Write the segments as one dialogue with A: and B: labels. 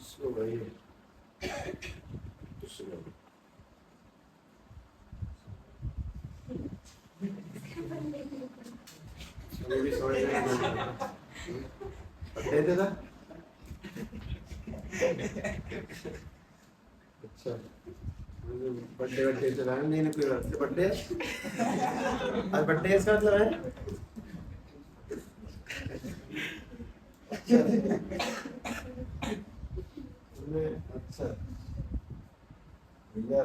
A: Slow भाई, slow. अभी भी समझ नहीं आता। दे देना। अच्छा, बर्थडे बर्थडे चला है नहीं, कोई बात नहीं। बर्थडे आज बर्थडे इसका मतलब है। अच्छा भैया,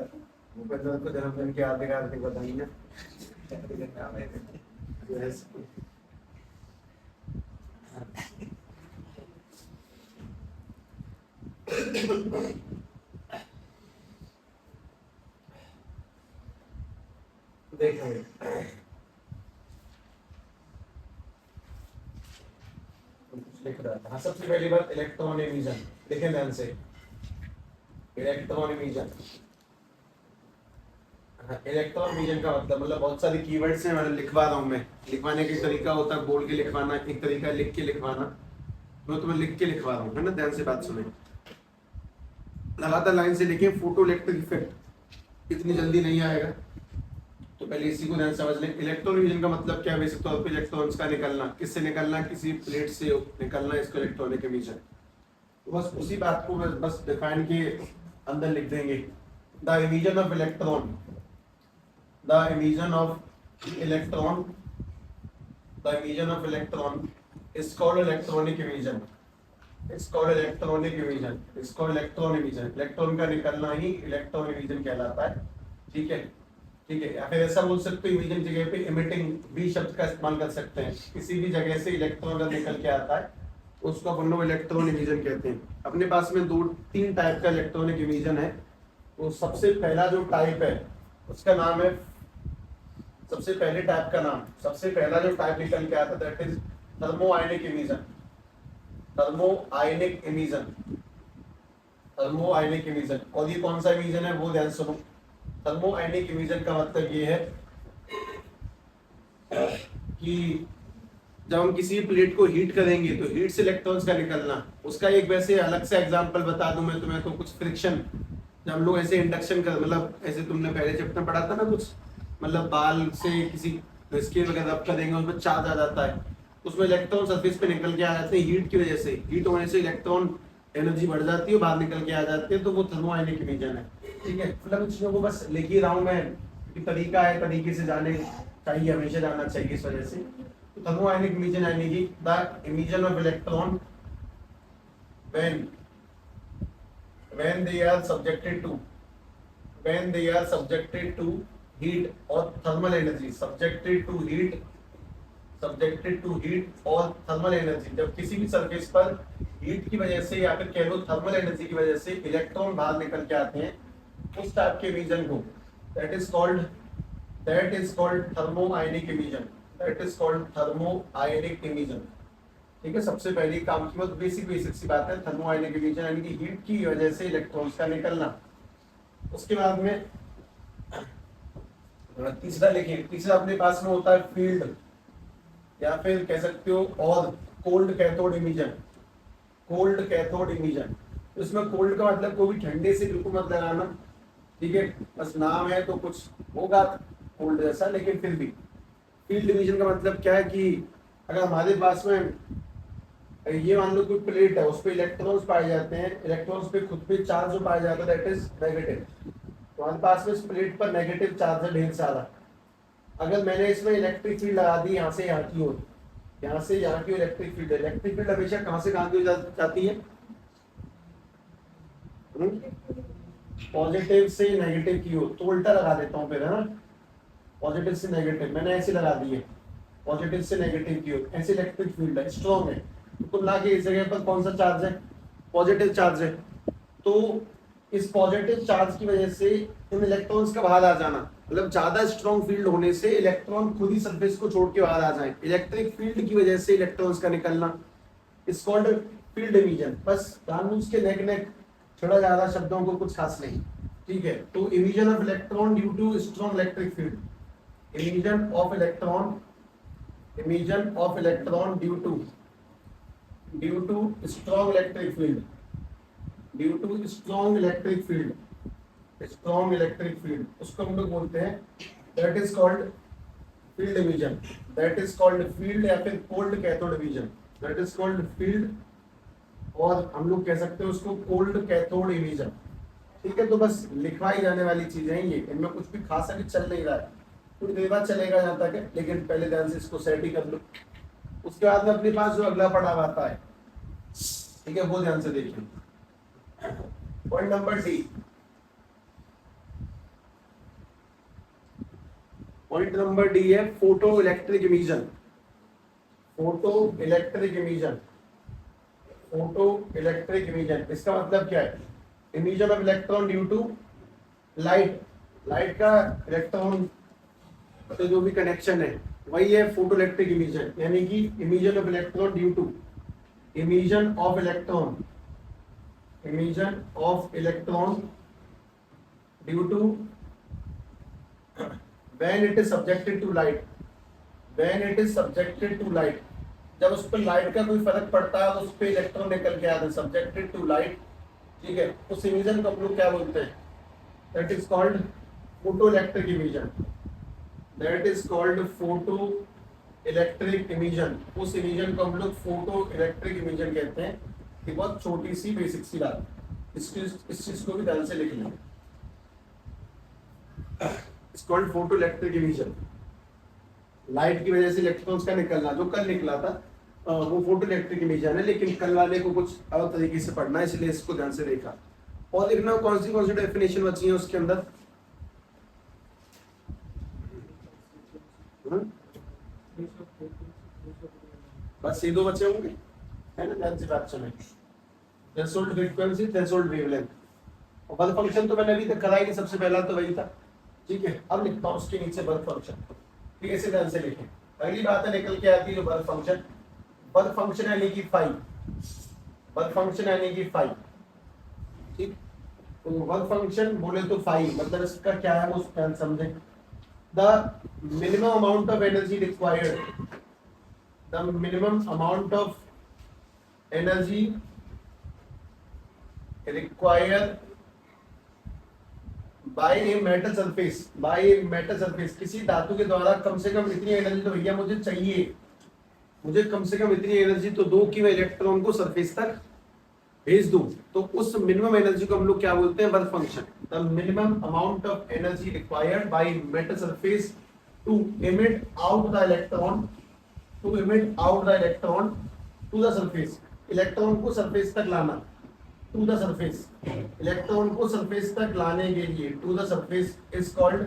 A: भूपेंद्र को जन्मदिन की हार्दिक हार्दिक बधाइयाँ। देखो लिख रहा था। हाँ, सबसे पहली बात इलेक्ट्रॉन एमिशन, देखें ध्यान से। इलेक्ट्रॉन एमिशन, इलेक्ट्रॉन एमिशन का मतलब बहुत सारे कीवर्ड्स हैं, मतलब लिखवा रहा हूँ मैं। लिखवाने का तरीका होता है बोल के लिखवाना, एक तरीका लिख के लिखवाना। मैं तुम्हें लिख के लिखवा रहा हूँ, है ना। ध्यान से बात सुने, लगातार लाइन से लिखें। फोटो इलेक्ट्रिक इफेक्ट इतनी जल्दी नहीं आएगा, तो पहले इसी को ध्यान से समझ लें। इलेक्ट्रॉन एमिशन का मतलब क्या है? बेसिक तौर पे इलेक्ट्रॉन्स का निकलना। किससे निकलना? किसी प्लेट से निकलना, इसको इलेक्ट्रॉनिक एमिशन। तो बस उसी बात को बस डिफाइन के अंदर लिख देंगे। The emission of electron, the emission of electron, the emission of electron is called electronic emission. It's called electronic emission, it's called electron emission. Electron का निकलना ही इलेक्ट्रॉन एमिशन कहलाता है। ठीक है, ठीक है। या फिर ऐसा बोल सकते हो, इमिशन जगह पे इमिटिंग भी शब्द का इस्तेमाल कर सकते हैं। किसी भी जगह से इलेक्ट्रॉन का निकल के आता है, उसको अपन लोग इलेक्ट्रॉन एमिशन कहते हैं। अपने पास में दो तीन टाइप का इलेक्ट्रॉनिक एमिशन है। तो सबसे पहला जो टाइप है उसका नाम है, सबसे पहले टाइप का नाम, सबसे पहला जो टाइप निकल के आता है that is thermo ionic emission. Thermo ionic emission, thermo ionic emission. और ये कौन सा एमिशन है वो ध्यान सुनो। थर्मो आयनिक एमिशन का मतलब ये है कि जब हम किसी प्लेट को हीट करेंगे तो हीट से इलेक्ट्रॉन्स का निकलना। उसका एक वैसे अलग से एग्जांपल बता दूं मैं तुम्हें, तो कुछ फ्रिक्शन, जब हम लोग ऐसे इंडक्शन कर, मतलब ऐसे तुमने पहले चैप्टर पढ़ा था ना कुछ, मतलब बाल से किसी स्केल वगैरह रब कर देंगे, उसमें चार्ज आ जाता है, उसमें इलेक्ट्रॉन सरफेस पे निकल के आ जाते हैं हीट की वजह से। हीट होने से इलेक्ट्रॉन एनर्जी बढ़ जाती है, बाहर निकल के आ जाते हैं, तो वो थर्मो आयनिक एमिशन है। ठीक है, मतलब चीजों को बस लिख ही रहा हूं मैं कि तरीका है, तरीके से जाने चाहिए, हमेशा जाना चाहिए इस वजह से। थर्मो आयनिक एमिशन यानी कि the emission of electron when they are subjected to, when they are subjected to heat or thermal energy, subjected to heat, subjected to heat और thermal energy। जब किसी भी सरफेस पर हीट की वजह से या फिर कह लो थर्मल एनर्जी की वजह से इलेक्ट्रॉन बाहर निकल के आते हैं, उस टाइप के एमिशन को that is called thermo ionic emission, that is called thermo ionic emission. ठीक है, सबसे पहली काम की बात, बेसिक सी बात है, थर्मो आयनिक एमिशन यानी कि हीट की वजह से इलेक्ट्रॉन्स का निकलना। उसके बाद में तीसरा लिखिए, तीसरा अपने पास में होता है फील्ड, या फिर कह सकते हो और cold cathode emission. Cold cathode emission, इसमें कोल्ड का मतलब कोई भी ठंडे से बिल्कुल मत लगाना। ठीक है, बस नाम है तो कुछ होगा कोल्ड जैसा, लेकिन फिर भी फील्ड एमिशन का मतलब क्या है कि अगर हमारे पास में ये मान लो कोई प्लेट है, उस पे इलेक्ट्रॉन्स पाए जाते हैं, इलेक्ट्रॉन्स पे खुद पे चार्ज जो पाया जाता है दैट इज नेगेटिव। तो हमारे पास में इस प्लेट पर नेगेटिव चार्ज है ढेर सारा। अगर मैंने इसमें इलेक्ट्रिक फील्ड लगा दी यहाँ से यहाँ की ओर, यहाँ से यहाँ की इलेक्ट्रिक फील्ड, इलेक्ट्रिक फील्ड हमेशा कहाँ से कहाँ की ओर जाती है? पॉजिटिव से नेगेटिव की ओर। तो उल्टा लगा देता हूँ फिर, है ना, पॉजिटिव से नेगेटिव मैंने ऐसे लगा दी है, पॉजिटिव से नेगेटिव की ओर। ऐसे इलेक्ट्रिक फील्ड है, स्ट्रॉन्ग है, तो ना कि इस जगह पर कौन सा चार्ज है? पॉजिटिव चार्ज है। तो इस पॉजिटिव चार्ज की वजह से इन इलेक्ट्रॉन्स का बाहर आ जाना, मतलब ज्यादा स्ट्रॉन्ग फील्ड होने से इलेक्ट्रॉन खुद ही सरफेस को छोड़ के बाहर आ जाए, इलेक्ट्रिक फील्ड की वजह से इलेक्ट्रॉन्स का निकलना, इज कॉल्ड फील्ड एमिशन। बस ध्यान उसके नेक थोड़ा ज्यादा शब्दों को कुछ खास नहीं। ठीक है, तो emission of electron due to strong electric field, emission of electron, emission of electron due to strong electric field, due to strong electric field, strong electric field, उसको हम लोग बोलते हैं that is called field vision, that is called field या फिर cold cathode vision, that is called field, और हम लोग कह सकते हैं उसको कोल्ड कैथोड इमेजन। ठीक है, तो बस लिखवाई जाने वाली चीजें हैं ये, इनमें कुछ भी खास अभी चल नहीं रहा है, कुछ देर बाद चलेगा यहाँ तक है, लेकिन पहले ध्यान से इसको सेट ही कर लो। उसके बाद में अपने पास जो अगला पड़ाव आता है, ठीक है, वो ध्यान से देखिए। Point number D, point number D है photo electric emission, photo electric emission, photo electric emission. इसका मतलब क्या है? Emission of electron due to light, light का इलेक्ट्रॉन से जो भी कनेक्शन है वही है फोटो इलेक्ट्रिक इमिजन, यानी कि emission of electron due to, emission of electron, emission of electron due to when it is subjected to light, when it is subjected to light, जब उस पर लाइट का कोई फर्क पड़ता है तो उस पर इलेक्ट्रॉन निकल के आते हैं, सब्जेक्टेड टू लाइट। ठीक है, उस इमिजन को हम लोग क्या बोलते हैं? That is called photo electric emission, that is called photo electric emission. उस इमिजन को हम लोग फोटो इलेक्ट्रिक इमिजन कहते हैं। ये बहुत छोटी सी बेसिक सी बात, इस चीज को भी ध्यान से लिख लें। It's called photo electric emission. Light की वजह से इलेक्ट्रॉन्स का निकलना जो कल निकला था वो फोटो इलेक्ट्रिक इमिजन है, लेकिन कल वाले को कुछ अलग तरीके से पढ़ना है, इसलिए इसको ध्यान से देखा। और देखना कौन सी डेफिनेशन बची है उसके अंदर। बस ये दो बचे होंगे, है ना? ध्यान से बात सुने। थ्रेशोल्ड फ्रीक्वेंसी, थ्रेशोल्ड वेवलेंथ, और बल फंक्शन तो मैंने अभी तक करा ही नहीं, सबसे पहला तो वही था। ठीक है, अब लिखता हूँ उसके नीचे बल फंक्शन। ठीक है, इसे ध्यान से लिखें। पहली बात है निकल के आती है बल फंक्शन, बल फंक्शन यानी कि फाई, बल फंक्शन यानी कि फाई। ठीक, तो बल फंक्शन बोले तो फाई, मतलब इसका क्या है वो ध्यान समझें। The minimum amount of energy required, the minimum amount of energy required by a metal surface, by a metal surface, किसी धातु के द्वारा कम से कम इतनी एनर्जी तो भैया मुझे चाहिए, मुझे कम से कम इतनी एनर्जी तो दो कि मैं इलेक्ट्रॉन को सरफेस तक भेज दूं। तो उस मिनिमम एनर्जी को हम लोग क्या बोलते हैं? Work function. The minimum amount of energy required by metal surface to emit out the electron, to emit out the electron to the surface, electron को सरफेस तक लाना, टू द सरफेस, इलेक्ट्रॉन को सरफेस तक लाने के लिए to the surface is called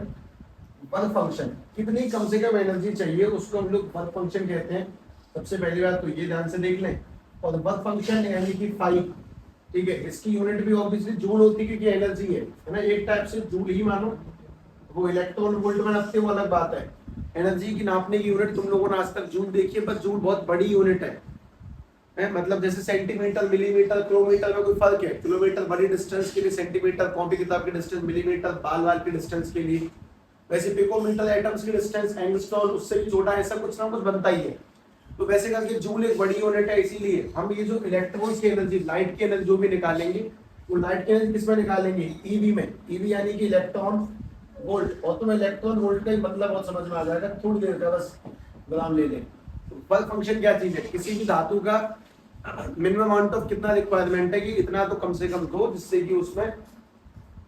A: work function. कितनी कम से कम एनर्जी चाहिए उसको हम लोग वर्क फंक्शन कहते हैं। सबसे पहली बात तो ये ध्यान से देख लें। और वर्क फंक्शन यानी कि फाई, ठीक है, इसकी यूनिट भी ऑब्वियसली जूल होती है क्योंकि एनर्जी है ना, एक टाइप से जूल ही मानो। वो इलेक्ट्रॉन वोल्ट में नापते वो अलग बात है। एनर्जी की नापने की यूनिट तुम लोगों ने आज तक जूल देखी है, पर जूल बहुत बड़ी यूनिट है, मतलब जैसे सेंटीमीटर, मिलीमीटर, किलोमीटर में कोई फर्क है। किलोमीटर बड़ी डिस्टेंस के लिए, सेंटीमीटर कॉपी किताब की डिस्टेंस, मिलीमीटर बाल वाल की डिस्टेंस के लिए, वैसे पिकोमीटर एटम्स की डिस्टेंस, एंगस्ट्रॉन उससे भी छोटा, ऐसा कुछ ना कुछ बनता ही है। तो वैसे करके जूल एक बड़ी यूनिट है, इसीलिए हम ये जो इलेक्ट्रॉन्स की एनर्जी, लाइट की एनर्जी जो भी निकालेंगे, वो लाइट की एनर्जी किसमें निकालेंगे? ईवी में। ईवी यानी कि इलेक्ट्रॉन वोल्ट। और तुम्हें इलेक्ट्रॉन वोल्ट का ही मतलब बहुत समझ में आ जाएगा, थोड़ी देर का बस गुलाम ले ले। तो वर्क फंक्शन क्या चीज है? किसी भी धातु का मिनिमम अमाउंट ऑफ कितना रिक्वायरमेंट है कि इतना तो कम से कम दो जिससे कि उसमें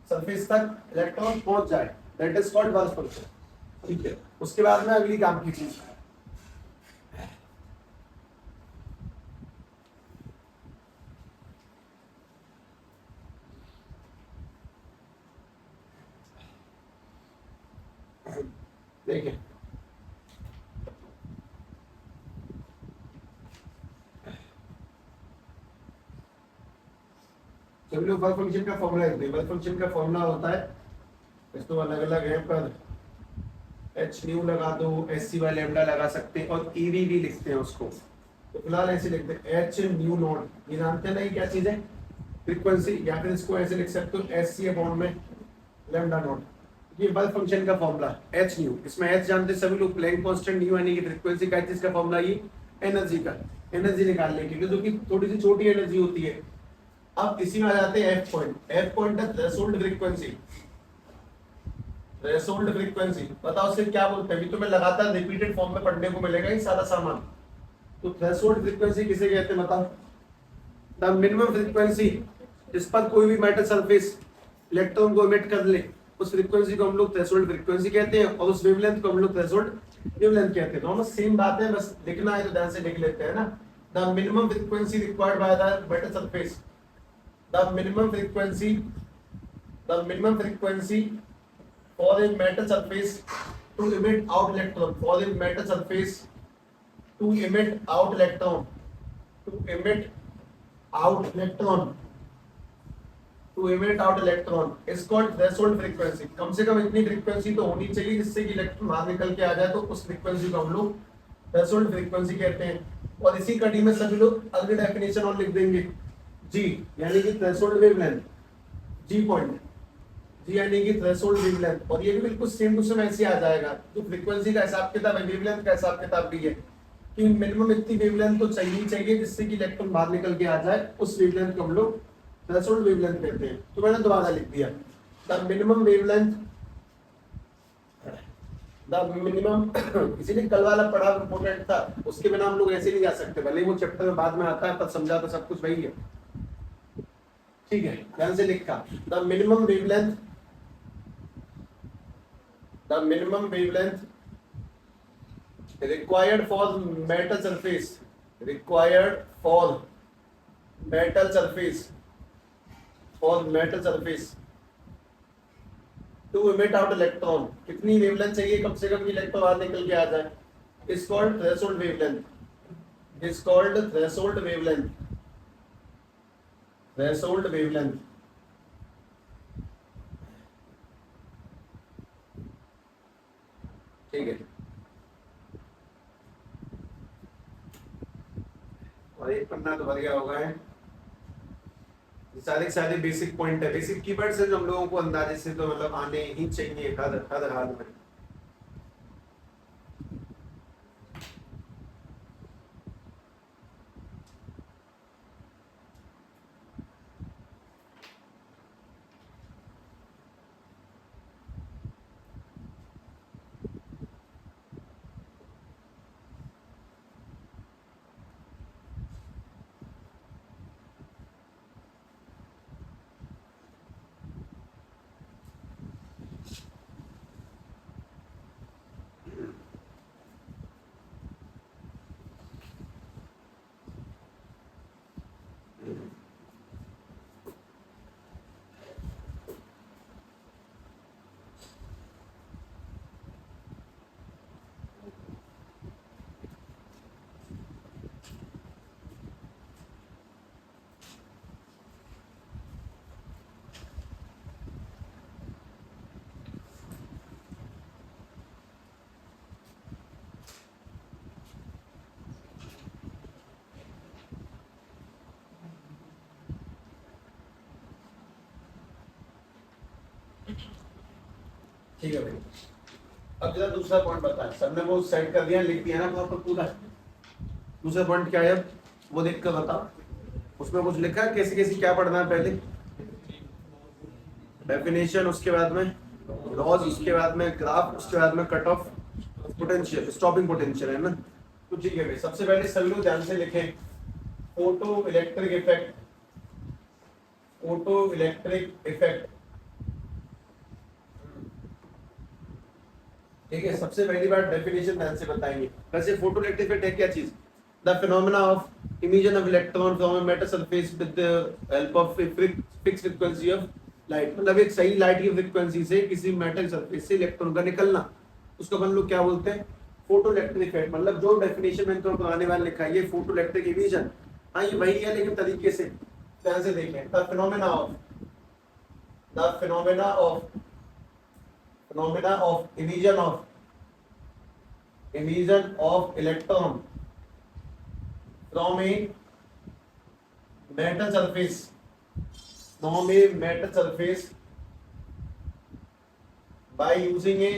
A: सरफेस तक इलेक्ट्रॉन पहुंच जाए, that is called work function. ठीक है, उसके बाद में अगली काम की चीज देखिए, सभी लोग वर्क फंक्शन का फॉर्मूला लिखते हैं। वर्क फंक्शन का फॉर्मूला होता है, इसको अलग अलग है पर एच न्यू लगा दो, एस सी वाई लैम्डा लगा सकते हैं, और ईवी भी लिखते हैं उसको। तो फिलहाल ऐसे लिखते हैं एच न्यू नॉट। ये जानते हैं ना ये क्या चीज है? फ्रीक्वेंसी। या फिर इसको ऐसे लिख सकते हो एस सी अपॉन में लैम्डा नॉट। ये वर्क फंक्शन का फॉर्मूला एच न्यू। इसमें एच जानते सभी लोग, प्लैंक कांस्टेंट, न्यू यानी कि फ्रीक्वेंसी का, चीज का फॉर्मूला ये एनर्जी का, एनर्जी निकालने के लिए, जो कि थोड़ी सी छोटी एनर्जी होती है। अब इसी में आ जाते हैं एफ पॉइंट। एफ पॉइंट है थ्रेशोल्ड फ्रीक्वेंसी। थ्रेशोल्ड फ्रीक्वेंसी बताओ उससे क्या बोलते हैं, अभी तुम्हें लगातार रिपीटेड फॉर्म में पढ़ने को मिलेगा ये सारा सामान। तो थ्रेशोल्ड फ्रीक्वेंसी किसे कहते हैं बताओ? द मिनिमम फ्रीक्वेंसी जिस पर कोई भी मेटल सरफेस इलेक्ट्रॉन को इमिट कर ले, उस फ्रीक्वेंसी को हम लोग थ्रेशोल्ड फ्रीक्वेंसी कहते हैं, और उस वेवलेंथ को हम लोग थ्रेशोल्ड वेवलेंथ कहते हैं। दोनों सेम बात है, बस लिखना है तो ध्यान से लिख लेते हैं ना। The minimum frequency required by the metal surface, the minimum frequency, the minimum frequency for a metal surface to emit out electron, for a metal surface to emit out electron, to emit out electron, to emit out electron is called threshold frequency। कम से कम इतनी frequency तो होनी चाहिए जिससे कि electron बाहर निकल के आ जाए, तो उस फ्रीक्वेंसी को हम लोग थ्रेशोल्ड फ्रीक्वेंसी कहते हैं। और इसी कड़ी में सभी लोग अगली डेफिनेशन और लिख देंगे, जी यानी कि थ्रेशोल्ड वेवलेंथ, जी पॉइंट, जी यानी कि थ्रेशोल्ड वेवलेंथ। और ये भी बिल्कुल सेम टू सेम ऐसे आ जाएगा, जो फ्रीक्वेंसी का हिसाब किताब है वेवलेंथ का हिसाब किताब भी है कि मिनिमम इतनी वेवलेंथ तो चाहिए जिससे कि इलेक्ट्रॉन बाहर निकल के आ जाए, उस वेवलेंथ को हम लोग थ्रेशोल्ड वेवलेंथ कहते हैं। तो मैंने दोबारा लिख दिया, the minimum wavelength, the minimum इसीलिए कल वाला पढ़ा इंपॉर्टेंट था, उसके बिना हम लोग ऐसे नहीं जा सकते, भले ही वो चैप्टर में बाद में आता है पर समझा तो सब कुछ वही है। ठीक है, ध्यान से लिखा, the minimum wavelength, the minimum wavelength required for metal surface, required for metal surface, for metal surface to emit out electron, कितनी वेवलेंथ चाहिए कम से कम इलेक्ट्रॉन बाहर निकल के आ जाए, is called threshold wavelength, is called threshold wavelength, threshold wavelength। ठीक है, और एक पन्ना तो भर गया होगा है, सारे सारे बेसिक पॉइंट है, बेसिक कीवर्ड्स है जो हम लोगों को अंदाजे से तो मतलब आने ही चाहिए हर हाल में। ठीक है भाई, अब जरा दूसरा पॉइंट बताएं, सबने वो सेट कर दिया, लिख दिया ना वहां पर पूरा। दूसरा पॉइंट क्या है अब वो देख कर बताओ, उसमें कुछ लिखा है कैसे कैसे क्या पढ़ना है? पहले डेफिनेशन, उसके बाद में लॉज, उसके बाद में ग्राफ, उसके बाद में cut off potential, stopping potential, है ना? तो ठीक है भाई, सबसे पहले सभी लोग ध्यान से लिखें, photo electric effect, photo electric effect. ठीक है, सबसे पहली बार डेफिनेशन ध्यान से बताएंगे। वैसे फोटो इलेक्ट्रिक इफेक्ट है क्या चीज? The phenomena of emission of electron from a metal surface with the help of fixed frequency of light. मतलब एक सही लाइट की फ्रीक्वेंसी से किसी मेटल सरफेस से इलेक्ट्रॉन का निकलना, उसको अपन लोग क्या बोलते हैं? Photo electric effect. मतलब जो डेफिनेशन मैंने तो पुराने वाले लिखा है, ये फोटो इलेक्ट्रिक इमिशन, हाँ ये वही है लेकिन तरीके से ध्यान से देखें। The phenomena of, the phenomena of, phenomena of emission of electron from a metal surface, from a metal surface by using a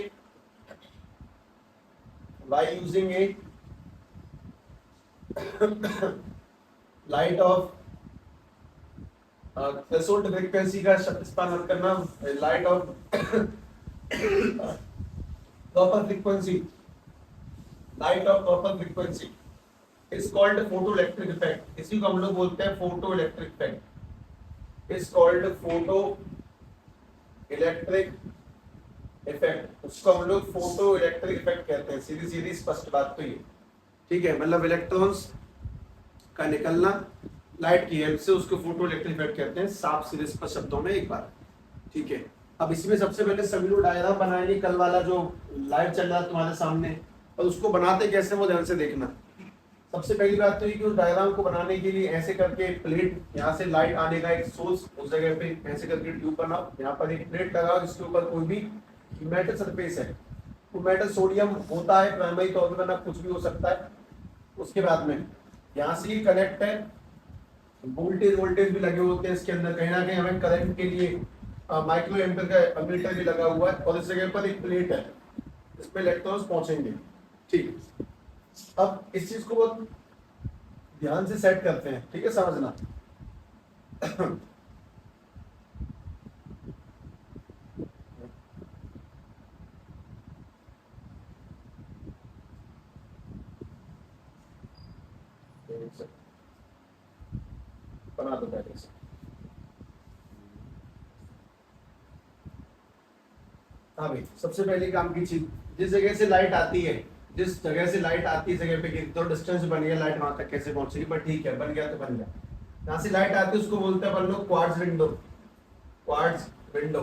A: light of threshold frequency का शब्द इस्तेमाल करना, लाइट और कॉपर फ्रीक्वेंसी, लाइट और copper frequency is called photo electric effect. इसी को हम लोग बोलते हैं photo electric effect, is called photo electric effect. उसको हम लोग फोटो इलेक्ट्रिक इफेक्ट कहते हैं, सीधी सीधी स्पष्ट बात तो ये, ठीक है। मतलब इलेक्ट्रॉन्स का निकलना लाइट की हेल्प से, उसको फोटो इलेक्ट्रिक इफेक्ट कहते हैं, साफ सीधे स्पष्ट शब्दों में एक बार, ठीक है। अब इसमें सबसे पहले सभी लोग डायग्राम बनाएंगे, कल वाला जो लाइव चल रहा है तुम्हारे सामने, और उसको बनाते कैसे वो ध्यान से देखना। सबसे पहली बात तो ये कि उस डायग्राम को बनाने के लिए ऐसे करके प्लेट, यहाँ से लाइट आने का एक सोर्स, उस जगह पे ऐसे करके ट्यूब बनाओ, यहाँ पर एक प्लेट लगाओ जिसके ऊपर कोई भी मेटल सरफेस है, वो मेटल सोडियम होता है प्राइमरी तौर पर, वरना कुछ भी हो सकता है। उसके बाद में यहाँ से कनेक्ट है, वोल्टेज वोल्टेज भी लगे होते हैं इसके अंदर, कहीं ना कहीं हमें करंट के लिए माइक्रो एम्पीयर का अमीटर भी लगा हुआ है, और इस जगह पर एक प्लेट है, इस पे इलेक्ट्रॉन्स पहुंचेंगे, ठीक। अब इस चीज को बहुत ध्यान से सेट करते हैं, ठीक है, समझना। बना दो पहले से। हाँ भाई, सबसे पहले काम की चीज, जिस जगह से लाइट आती है, जिस जगह से लाइट आती है जगह पे तो डिस्टेंस बन गया, लाइट वहां तक कैसे पहुंचेगी, पर ठीक है, बन गया तो बन गया। जहाँ से लाइट आती है उसको बोलते हैं अपन लोग क्वार्ट्ज विंडो, क्वार्ट्ज विंडो,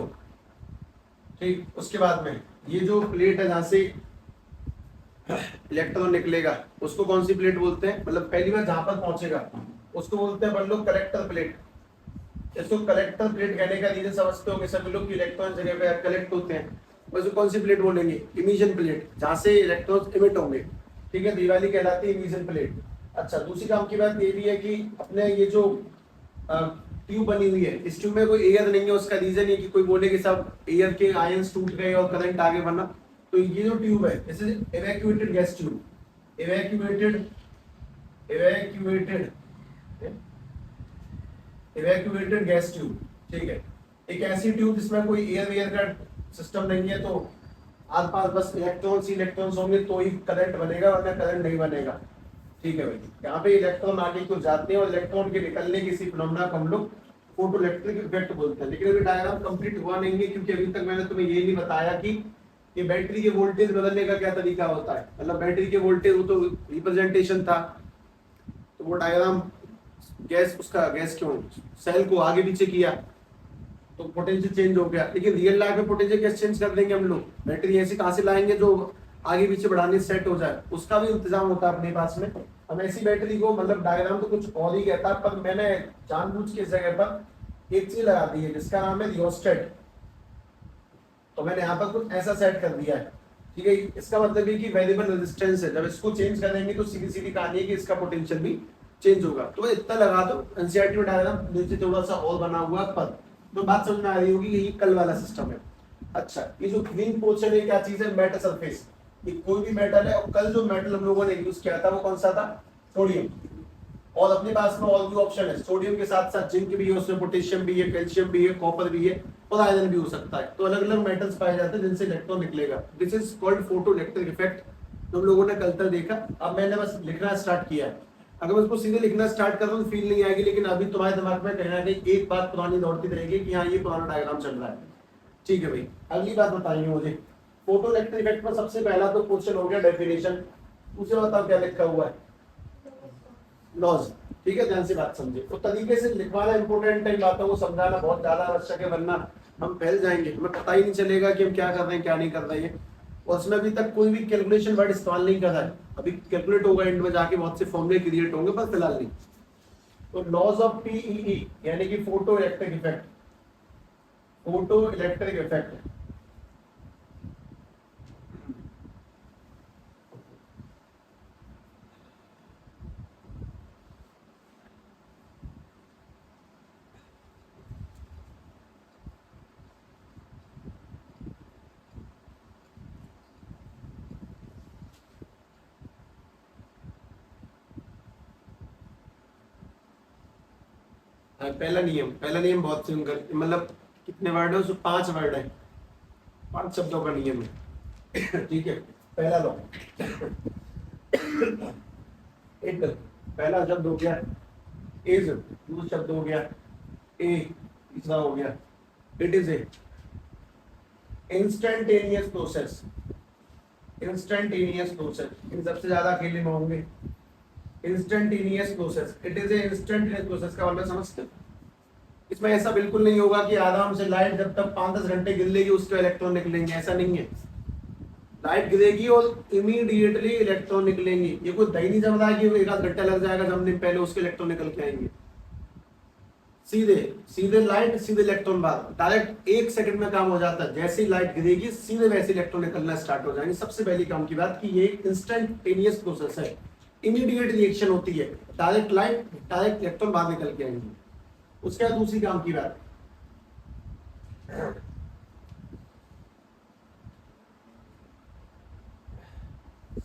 A: ठीक। उसके बाद में ये जो प्लेट है जहाँ से इलेक्ट्रॉन निकलेगा, उसको कौन सी प्लेट बोलते हैं, मतलब पहली बार जहां पर पहुंचेगा उसको बोलते हैं अपन लोग कलेक्टर प्लेट। इसको कलेक्टर प्लेट कहने का रीजन समझते होंगे सभी लोग कि इलेक्ट्रॉन जगह पे कलेक्ट होते हैं, बस कौन सी प्लेट बोलेंगे, इमिशन प्लेट, जहां से इलेक्ट्रॉन इमिट होंगे, ठीक है, दिवाली कहलाती है इमिशन प्लेट। अच्छा, दूसरी काम की बात ये भी है कि अपने ये जो ट्यूब बनी हुई है, इस ट्यूब में कोई एयर नहीं है, उसका रीजन ये कि कोई बोले कि सब एयर के आयंस टूट गए और करंट आगे बढ़ना, तो ये जो ट्यूब है this is evacuated gas tube, evacuated evacuated evacuated gas tube, ठीक है। एक ऐसी ट्यूब जिसमें कोई एयर वेयर का सिस्टम नहीं है, तो आसपास बस इलेक्ट्रॉन्स होंगे तो ही करंट बनेगा, वरना करंट नहीं बनेगा, ठीक है भाई। यहाँ पे इलेक्ट्रॉन आगे क्यों जाते हैं और इलेक्ट्रॉन के निकलने की इसी फिनोमेना को हम लोग फोटो इलेक्ट्रिक इफेक्ट बोलते हैं। लेकिन अभी डायग्राम कंप्लीट हुआ नहीं है, क्योंकि अभी तक मैंने तुम्हें ये नहीं बताया कि ये बैटरी के वोल्टेज बदलने का क्या तरीका होता है। मतलब बैटरी के वोल्टेज वो तो रिप्रेजेंटेशन था, तो वो डायग्राम गैस, उसका गैस क्यों सेल को आगे पीछे किया तो पोटेंशियल चेंज हो गया, लेकिन रियल लाइफ में पोटेंशियल कैसे चेंज कर देंगे हम लोग, बैटरी ऐसी कहां से लाएंगे जो आगे पीछे बढ़ाने सेट हो जाए, उसका भी इंतजाम होता है अपने पास में। हम ऐसी बैटरी को, मतलब डायग्राम तो कुछ और ही कहता है, पर मैंने जानबूझ के इस जगह पर एक चीज लगा दी है जिसका नाम है रियोस्टेट, तो मैंने यहाँ पर कुछ ऐसा सेट कर दिया है, ठीक है। इसका मतलब ये कि वेरिएबल रेजिस्टेंस है, जब इसको चेंज करेंगे तो सीधी सीधी कहानी है कि इसका पोटेंशियल भी चेंज होगा। तो इतना लगा दो, एनसीईआरटी में डायग्राम नीचे थोड़ा सा और बना हुआ पर, तो बात समझ में आ रही होगी कि ये कल वाला सिस्टम है। अच्छा, ये जो ग्रीन पोर्शन है क्या चीज है, मेटल सरफेस, ये कोई भी मेटल है, और कल जो मेटल हम लोगों ने यूज किया था वो कौन सा था, सोडियम। और अपने पास में और भी ऑप्शन है, सोडियम के साथ साथ जिंक भी है, उसमें पोटेशियम भी है, कैल्शियम भी है, कॉपर भी है, और आयरन भी हो सकता है। तो अलग अलग मेटल्स पाए जाते हैं जिनसे इलेक्ट्रॉन निकलेगा। This is called photo electric effect, तुम लोगों ने कल तक देखा। अब मैंने बस लिखना स्टार्ट किया है, अगर मैं उसको सीधे लिखना स्टार्ट कर दूं तो फील नहीं आएगी, लेकिन अभी तुम्हारे दिमाग में कहीं ना कहीं एक बात पुरानी दौड़ती रहेगी कि हाँ ये पुराना डायग्राम चल रहा है, ठीक है भाई। अगली बात बताइए मुझे, फोटो इलेक्ट्रिक इफेक्ट में सबसे पहला तो क्वेश्चन हो गया डेफिनेशन, उसे बताओ क्या लिखा हुआ है, लॉज, ठीक है, ध्यान से बात समझे। तो तरीके से लिखवाना इंपॉर्टेंट है, इन बातों को समझाना बहुत ज्यादा आवश्यक है, वरना हम फैल जाएंगे, हमें पता ही नहीं चलेगा कि हम क्या कर रहे हैं क्या नहीं कर रहे हैं। और उसमें अभी तक कोई भी कैलकुलेशन वर्ड इस्तेमाल नहीं कर रहा है, अभी कैलकुलेट होगा एंड में जाके, बहुत से फॉर्मूले क्रिएट होंगे, पर फिलहाल नहीं। तो लॉज ऑफ पीईई यानी कि photo electric effect, photo electric effect, पहला नियम बहुत सिंपल, मतलब कितने वर्ड है, उसमें 5 वर्ड है, 5 शब्दों का नियम है। ठीक है, पहला लो, इट पहला शब्द हो गया, इज दूसरा शब्द हो गया, ए तीसरा हो गया, it is a instantaneous process, instantaneous process, इन सबसे ज्यादा अकेले में होंगे। Instantaneous process, it is a instantaneous process का मतलब समझते हो? इसमें ऐसा बिल्कुल नहीं होगा कि आराम से लाइट जब तक 5-10 घंटे गिर लेगी उसके इलेक्ट्रॉन निकलेंगे, ऐसा नहीं है। लाइट गिरेगी और इमीडिएटली इलेक्ट्रॉन निकलेंगे। ये कोई दही नहीं जम रहा है कि एक आध घंटा लग जाएगा जमने में, पहले उसके इलेक्ट्रॉन निकल के आएंगे। सीधे सीधे लाइट सीधे इलेक्ट्रॉन बाहर, डायरेक्ट 1 सेकंड में काम हो जाता है। जैसे ही लाइट गिरेगी सीधे वैसे इलेक्ट्रॉन निकलना स्टार्ट हो जाएंगे। सबसे पहली काम की बात कि ये इंस्टेंटेनियस प्रोसेस है, इमीडिएट रिएक्शन होती है, डायरेक्ट लाइट डायरेक्ट इलेक्ट्रॉन बाहर निकल के आएंगे। उसके बाद दूसरी काम की बात,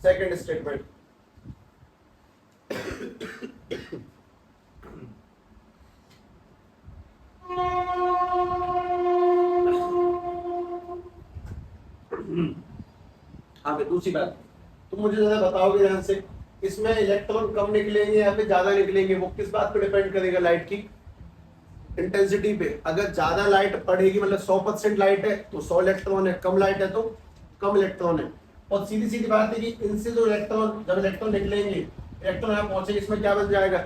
A: सेकंड स्टेटमेंट, हाँ दूसरी बात, तुम मुझे जरा बताओगे ध्यान से, इसमें इलेक्ट्रॉन कम निकलेंगे या फिर ज्यादा निकलेंगे, वो किस बात पे डिपेंड करेगा? लाइट की इंटेंसिटी पे। अगर ज्यादा लाइट पड़ेगी, मतलब 100% लाइट है तो 100 इलेक्ट्रॉन है, कम लाइट है तो कम इलेक्ट्रॉन है। और सीधी सीधी बात है कि इनसे जो इलेक्ट्रॉन, जब इलेक्ट्रॉन निकलेंगे, इलेक्ट्रॉन यहाँ पहुंचेंगे, इसमें क्या बन जाएगा?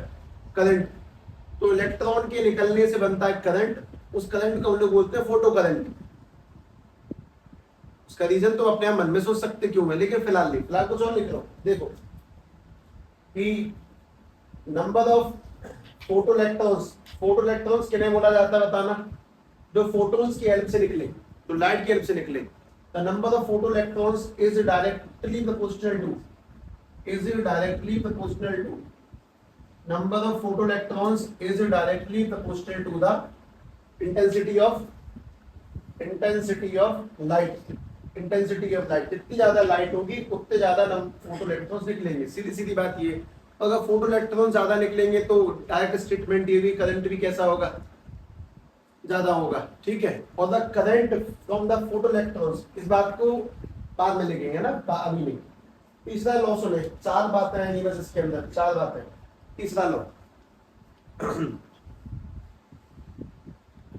A: करंट। तो इलेक्ट्रॉन के निकलने से बनता है करंट, उस करंट को हम लोग बोलते हैं फोटो करंट। उसका रीजन तो अपने आप मन में सोच सकते क्यों है, लेकिन फिलहाल नहीं, फिलहाल कुछ और लिख रहा हूं। देखो कि नंबर ऑफ फोटो इलेक्ट्रॉन्स किन्हें बोला जाता है बताना? जो फोटोन्स की हेल्प से निकले, तो लाइट की हेल्प से निकले। The number of photoelectrons is directly proportional to number of photoelectrons is directly proportional to the intensity of light। जितनी ज्यादा लाइट होगी उतने ज्यादा फोटो इलेक्ट्रॉन्स निकलेंगे। सीधी सीधी बात ये। अगर फोटो इलेक्ट्रॉन ज्यादा निकलेंगे तो डायरेक्ट स्टेटमेंट ये भी, करंट भी कैसा होगा? ज्यादा होगा। ठीक है, और the current from the photo electrons, इस बात को बाद में लिखेंगे ना, अभी नहीं। तीसरा लॉ सुने, 4 बातें हैं बस इसके अंदर, 4 बातें। तीसरा लॉ,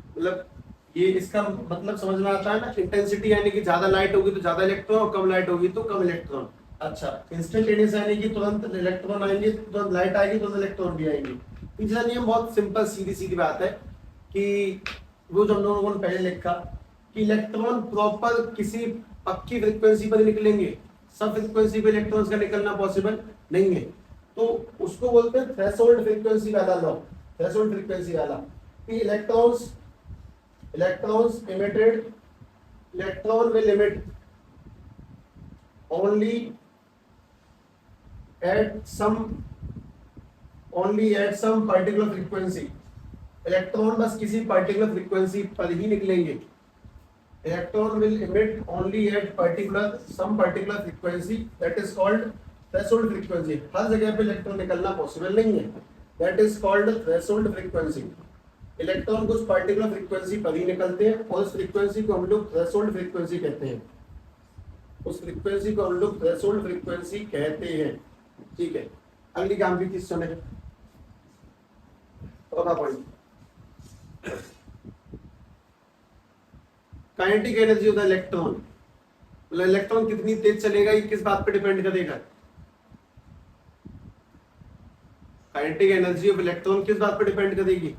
A: मतलब ये इसका मतलब समझ में आता है ना? इंटेंसिटी यानी कि ज्यादा लाइट होगी तो ज्यादा इलेक्ट्रॉन, और कम लाइट होगी तो कम इलेक्ट्रॉन। अच्छा, इंस्टेंटेनियस यानी कि तुरंत इलेक्ट्रॉन आएंगे, तुरंत लाइट आएगी, तुरंत इलेक्ट्रॉन भी आएंगे। तीसरा नियम बहुत सिंपल सीधी सीधी बात है कि वो जो हम लोगों ने पहले लिखा कि इलेक्ट्रॉन प्रॉपर किसी पक्की फ्रीक्वेंसी पर निकलेंगे, सब फ्रीक्वेंसी पे इलेक्ट्रॉन्स का निकलना पॉसिबल नहीं है। तो उसको बोलते हैं थ्रेशोल्ड फ्रीक्वेंसी वाला लॉ, थ्रेशोल्ड फ्रीक्वेंसी वाला, कि electrons emitted, electron will emit only at some particular frequency। Electron बस किसी पर्टिकुलर फ्रीक्वेंसी पर ही निकलेंगे। Electron will emit only at some particular frequency, that is called threshold frequency। हर जगह पे electron निकलना पॉसिबल नहीं है, that is called threshold frequency। Electron कुछ पर्टिकुलर फ्रीक्वेंसी पर ही निकलते हैं और उस फ्रीक्वेंसी को हम लोग थ्रेशोल्ड फ्रीक्वेंसी कहते हैं। ठीक है, अगली काम की चीज सुने, चौथा point, kinetic energy of the electron. मतलब इलेक्ट्रॉन कितनी तेज चलेगा ये किस बात पे डिपेंड करेगा? काइनेटिक एनर्जी ऑफ इलेक्ट्रॉन किस बात पे डिपेंड करेगी?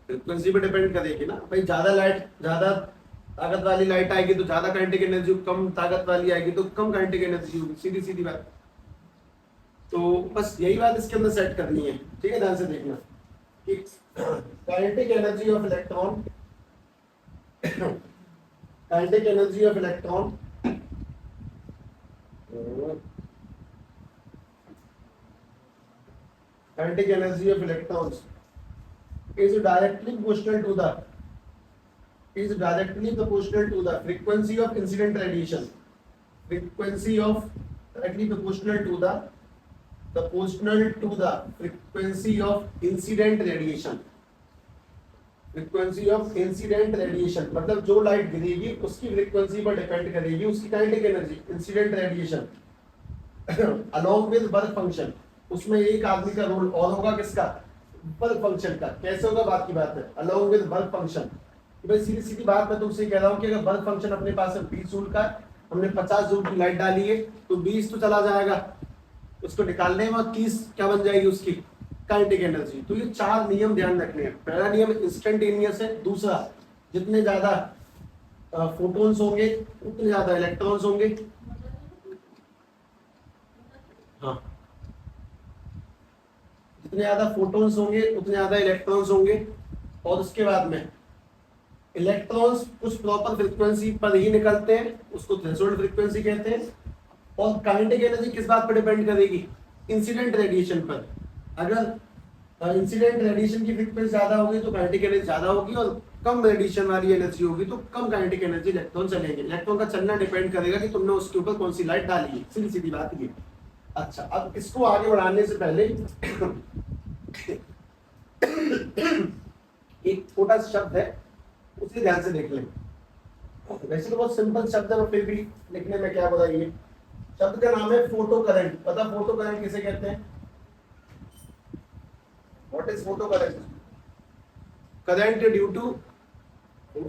A: फ्रीक्वेंसी पे डिपेंड करेगी ना भाई। ज्यादा ताकत वाली लाइट आएगी तो ज्यादा काइनेटिक एनर्जी, कम ताकत वाली आएगी तो कम काइनेटिक एनर्जी होगी। सीधी सीधी बात। तो बस यही बात इसके अंदर सेट करनी है। ठीक है, ध्यान से देखना कि kinetic energy of electron, kinetic energy of electron kinetic energy of electrons is directly proportional to the frequency of incident radiation। frequency of directly proportional to the proportional to the frequency of incident radiation. Frequency of incident radiation मतलब जो light गिरेगी उसकी frequency पर depend करेगी उसकी kinetic energy incident radiation along with work function. उसमें एक आदमी का रोल और होगा किसका, वर्क फंक्शन का। कैसे होगा बात की बात है, अलोंग विद वर्क फंक्शन। भाई सीधी सीधी बात मैं तुमसे कह रहा हूँ कि अगर वर्क फंक्शन अपने पास 20 जूल का, हमने 50 जूल की लाइट डाली है तो 20 तो चला जाएगा, उसको निकालने में 30 क्या बन जाएगी उसकी काइनेटिक एनर्जी। तो ये 4 नियम ध्यान रखने हैं। पहला नियम इंस्टेंटेनियस है, दूसरा जितने ज्यादा फोटॉन्स होंगे उतने ज्यादा इलेक्ट्रॉन्स होंगे। हाँ, जितने ज्यादा फोटॉन्स होंगे उतने ज्यादा इलेक्ट्रॉन्स होंगे। और उसके बाद में इलेक्ट्रॉन्स कुछ प्रॉपर फ्रीक्वेंसी पर ही निकलते हैं, उसको थ्रेशोल्ड फ्रीक्वेंसी कहते हैं। और काइनेटिक एनर्जी किस बात पर डिपेंड करेगी, इंसिडेंट रेडिएशन पर। अगर इंसिडेंट रेडिएशन की फ्रीक्वेंसी ज्यादा होगी तो काइनेटिक एनर्जी ज्यादा होगी, और कम रेडिएशन वाली एनर्जी होगी तो कम काइनेटिक एनर्जी इलेक्ट्रॉन चलेंगे। इलेक्ट्रॉन का चलना डिपेंड करेगा कि तुमने उसके ऊपर कौन सी लाइट डाली है, सीधी सीधी बात ये। अच्छा, अब इसको आगे बढ़ाने से पहले एक छोटा सा शब्द है, उसे ध्यान से देख लें। वैसे तो बहुत सिंपल शब्द है, फिर भी लिखने में क्या बताइए। शब्द का नाम है फोटो करंट। पता फोटो करंट किसे कहते हैं, what is photo current? Current due two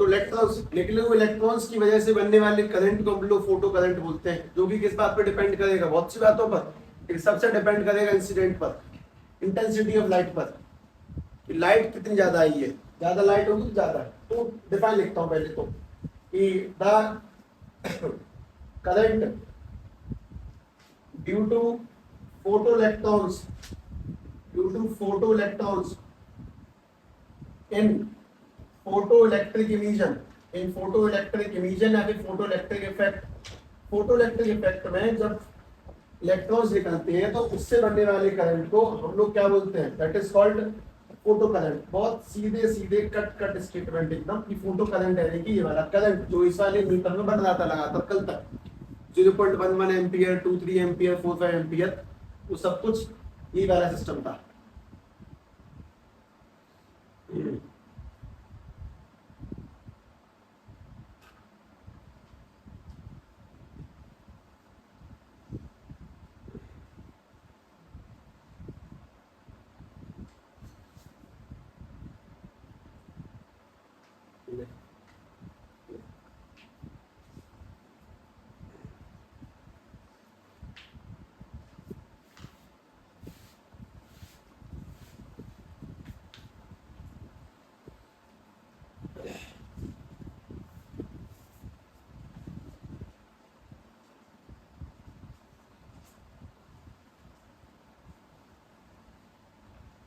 A: electrons, निकले हुए इलेक्ट्रॉन्स की वजह से बनने वाले करंट को हम लोग फोटो करंट बोलते हैं। जो कि किस बात पर डिपेंड करेगा, बहुत सी बातों पर, एक सबसे डिपेंड करेगा इंसिडेंट पर, इंटेंसिटी ऑफ लाइट पर, लाइट कितनी ज्यादा आई है। ज्यादा लाइट होगी तो ज्यादा। तो डिफाइन लिखता हूं पहले तो कि the current due to photoelectrons in photoelectric emission या फिर फोटोइलेक्ट्रिक इफेक्ट। फोटोइलेक्ट्रिक इफेक्ट में जब इलेक्ट्रॉन्स निकलते हैं तो उससे बनने वाले करंट को हम लोग क्या बोलते हैं, that is called photo current. बहुत सीधे सीधे कट स्टेटमेंट एकदम कि फोटो करंट है कि ये वाला करंट जो इस वाले मीटर में बढ़ रहा था लगातार कल तक 0.11 एम्पियर, 23 एम्पियर, 45 एम्पियर, वो सब कुछ ये वाला सिस्टम था।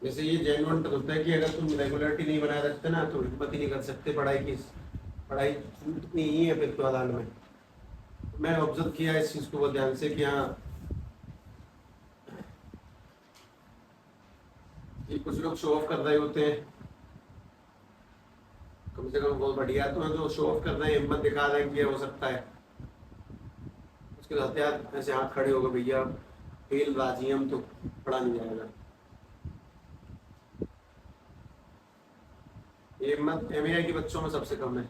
A: जैसे ये जेन्युइन होता है कि अगर तुम रेगुलरिटी नहीं बनाए रखते ना तो हिम्मत ही नहीं कर सकते पढ़ाई की। पढ़ाई छूटनी ही है फिर तो आदान में। मैं ऑब्जर्व किया इस चीज को बहुत ध्यान से कि हाँ ये कुछ लोग शो ऑफ कर रहे होते हैं, कम से कम बहुत बढ़िया, तो जो शो ऑफ कर रहे हैं, हिम्मत दिखा रहे हैं कि हो सकता है, उसके साथ यार ऐसे हाथ खड़े हो गए, भैया फेल राजी हम तो पढ़ा नहीं जाएगा। ये हिम्मत एमएआई के बच्चों में सबसे कम है,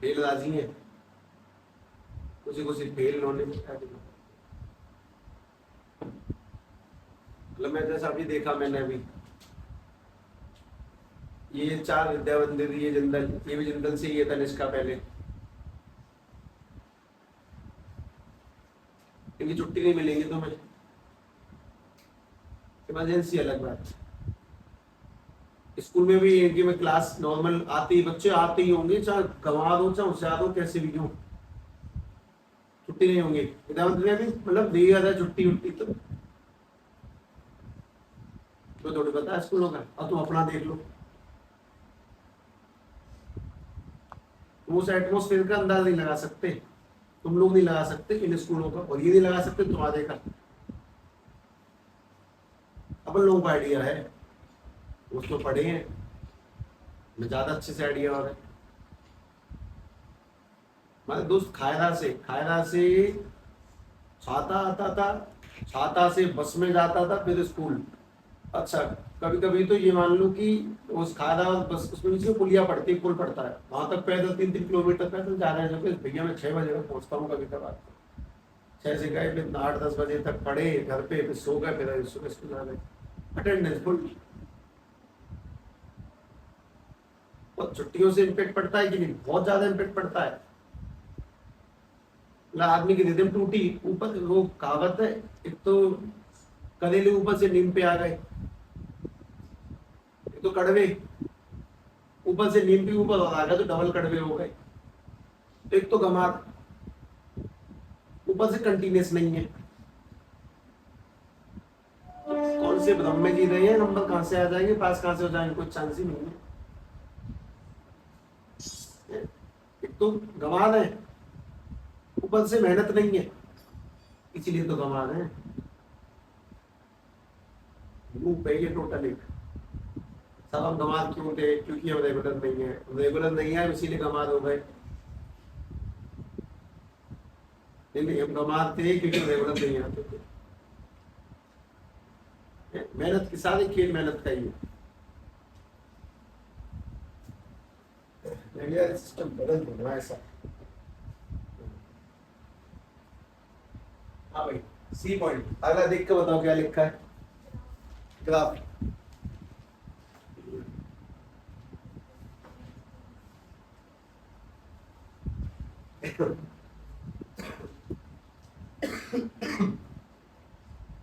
A: फेल राजी है, कुछ फेल होने में क्या दिक्कत। मतलब मैं जैसा अभी देखा मैंने अभी ये 4 विद्या मंदिर, ये जिंदल, ये भी जिंदल से ही है तनिष्का पहले, इनकी छुट्टी नहीं मिलेगी तो मैं इमरजेंसी अलग बात। स्कूल में भी इनकी में क्लास नॉर्मल आते ही बच्चे आते ही होंगे, चाहे गंवा दो चाहे उससे आ दो, कैसे भी क्यों छुट्टी नहीं होंगी। विद्या मंदिर में भी मतलब दी जाता छुट्टी उट्टी तो थोड़ी पता है स्कूलों का। अब तुम अपना देख लो, तुम उस एटमोस्फेयर का अंदाज नहीं लगा सकते, तुम लोग नहीं लगा सकते इन स्कूलों का, और ये नहीं लगा सकते तुम्हारे का। अपन लोगों को आइडिया है, उसको पढ़े हैं, मैं ज्यादा अच्छे से आइडिया हो रहा है। हमारे दोस्त खायरा से छाता आता था, छाता से बस में जाता था फिर स्कूल। अच्छा, कभी कभी तो ये मान लो कि उस खादा बस उसमें नीचे पुलिया पड़ती, पुल पड़ता है, वहां तक पैदल 3-3 किलोमीटर पैदल जा रहे हैं। भैया मैं 6 बजे तक पहुंचता हूँ कभी कभार, 6 से गए फिर 8-10 बजे तक पढ़े घर पे, फिर सो गए, फिर सुबह स्कूल आ गए, अटेंडेंस फुल। और छुट्टियों से इम्पेक्ट पड़ता है कि नहीं? बहुत ज्यादा इम्पेक्ट पड़ता है। आदमी की रिदम टूटी, ऊपर वो कहावत है, एक तो करेले ऊपर से नीम पे आ गए, एक तो कड़वे ऊपर से नीम पे ऊपर आ गए तो डबल कड़वे हो गए, तो एक तो गमार ऊपर से कंटिन्यूस नहीं है। कौन से भ्रम में जी रहे हैं, नंबर कहां से आ जाएंगे, पास कहां से हो जाएंगे, कोई चांस ही नहीं है। एक तो गंवार है, ऊपर से मेहनत नहीं है, इसीलिए तो गंवार है। लूप है ये टोटल एक। सब हम गंवार क्यों थे? क्योंकि हम रेगुलर नहीं है, रेगुलर नहीं है इसीलिए गंवार हो गए। नहीं, हम गंवार थे क्योंकि रेगुलर नहीं आते थे। मेहनत के सारे खेल मेहनत का ही है। सिस्टम बदल दो ना ऐसा। हाँ भाई, सी पॉइंट अगला देख के बताओ क्या लिखा है ग्राफ।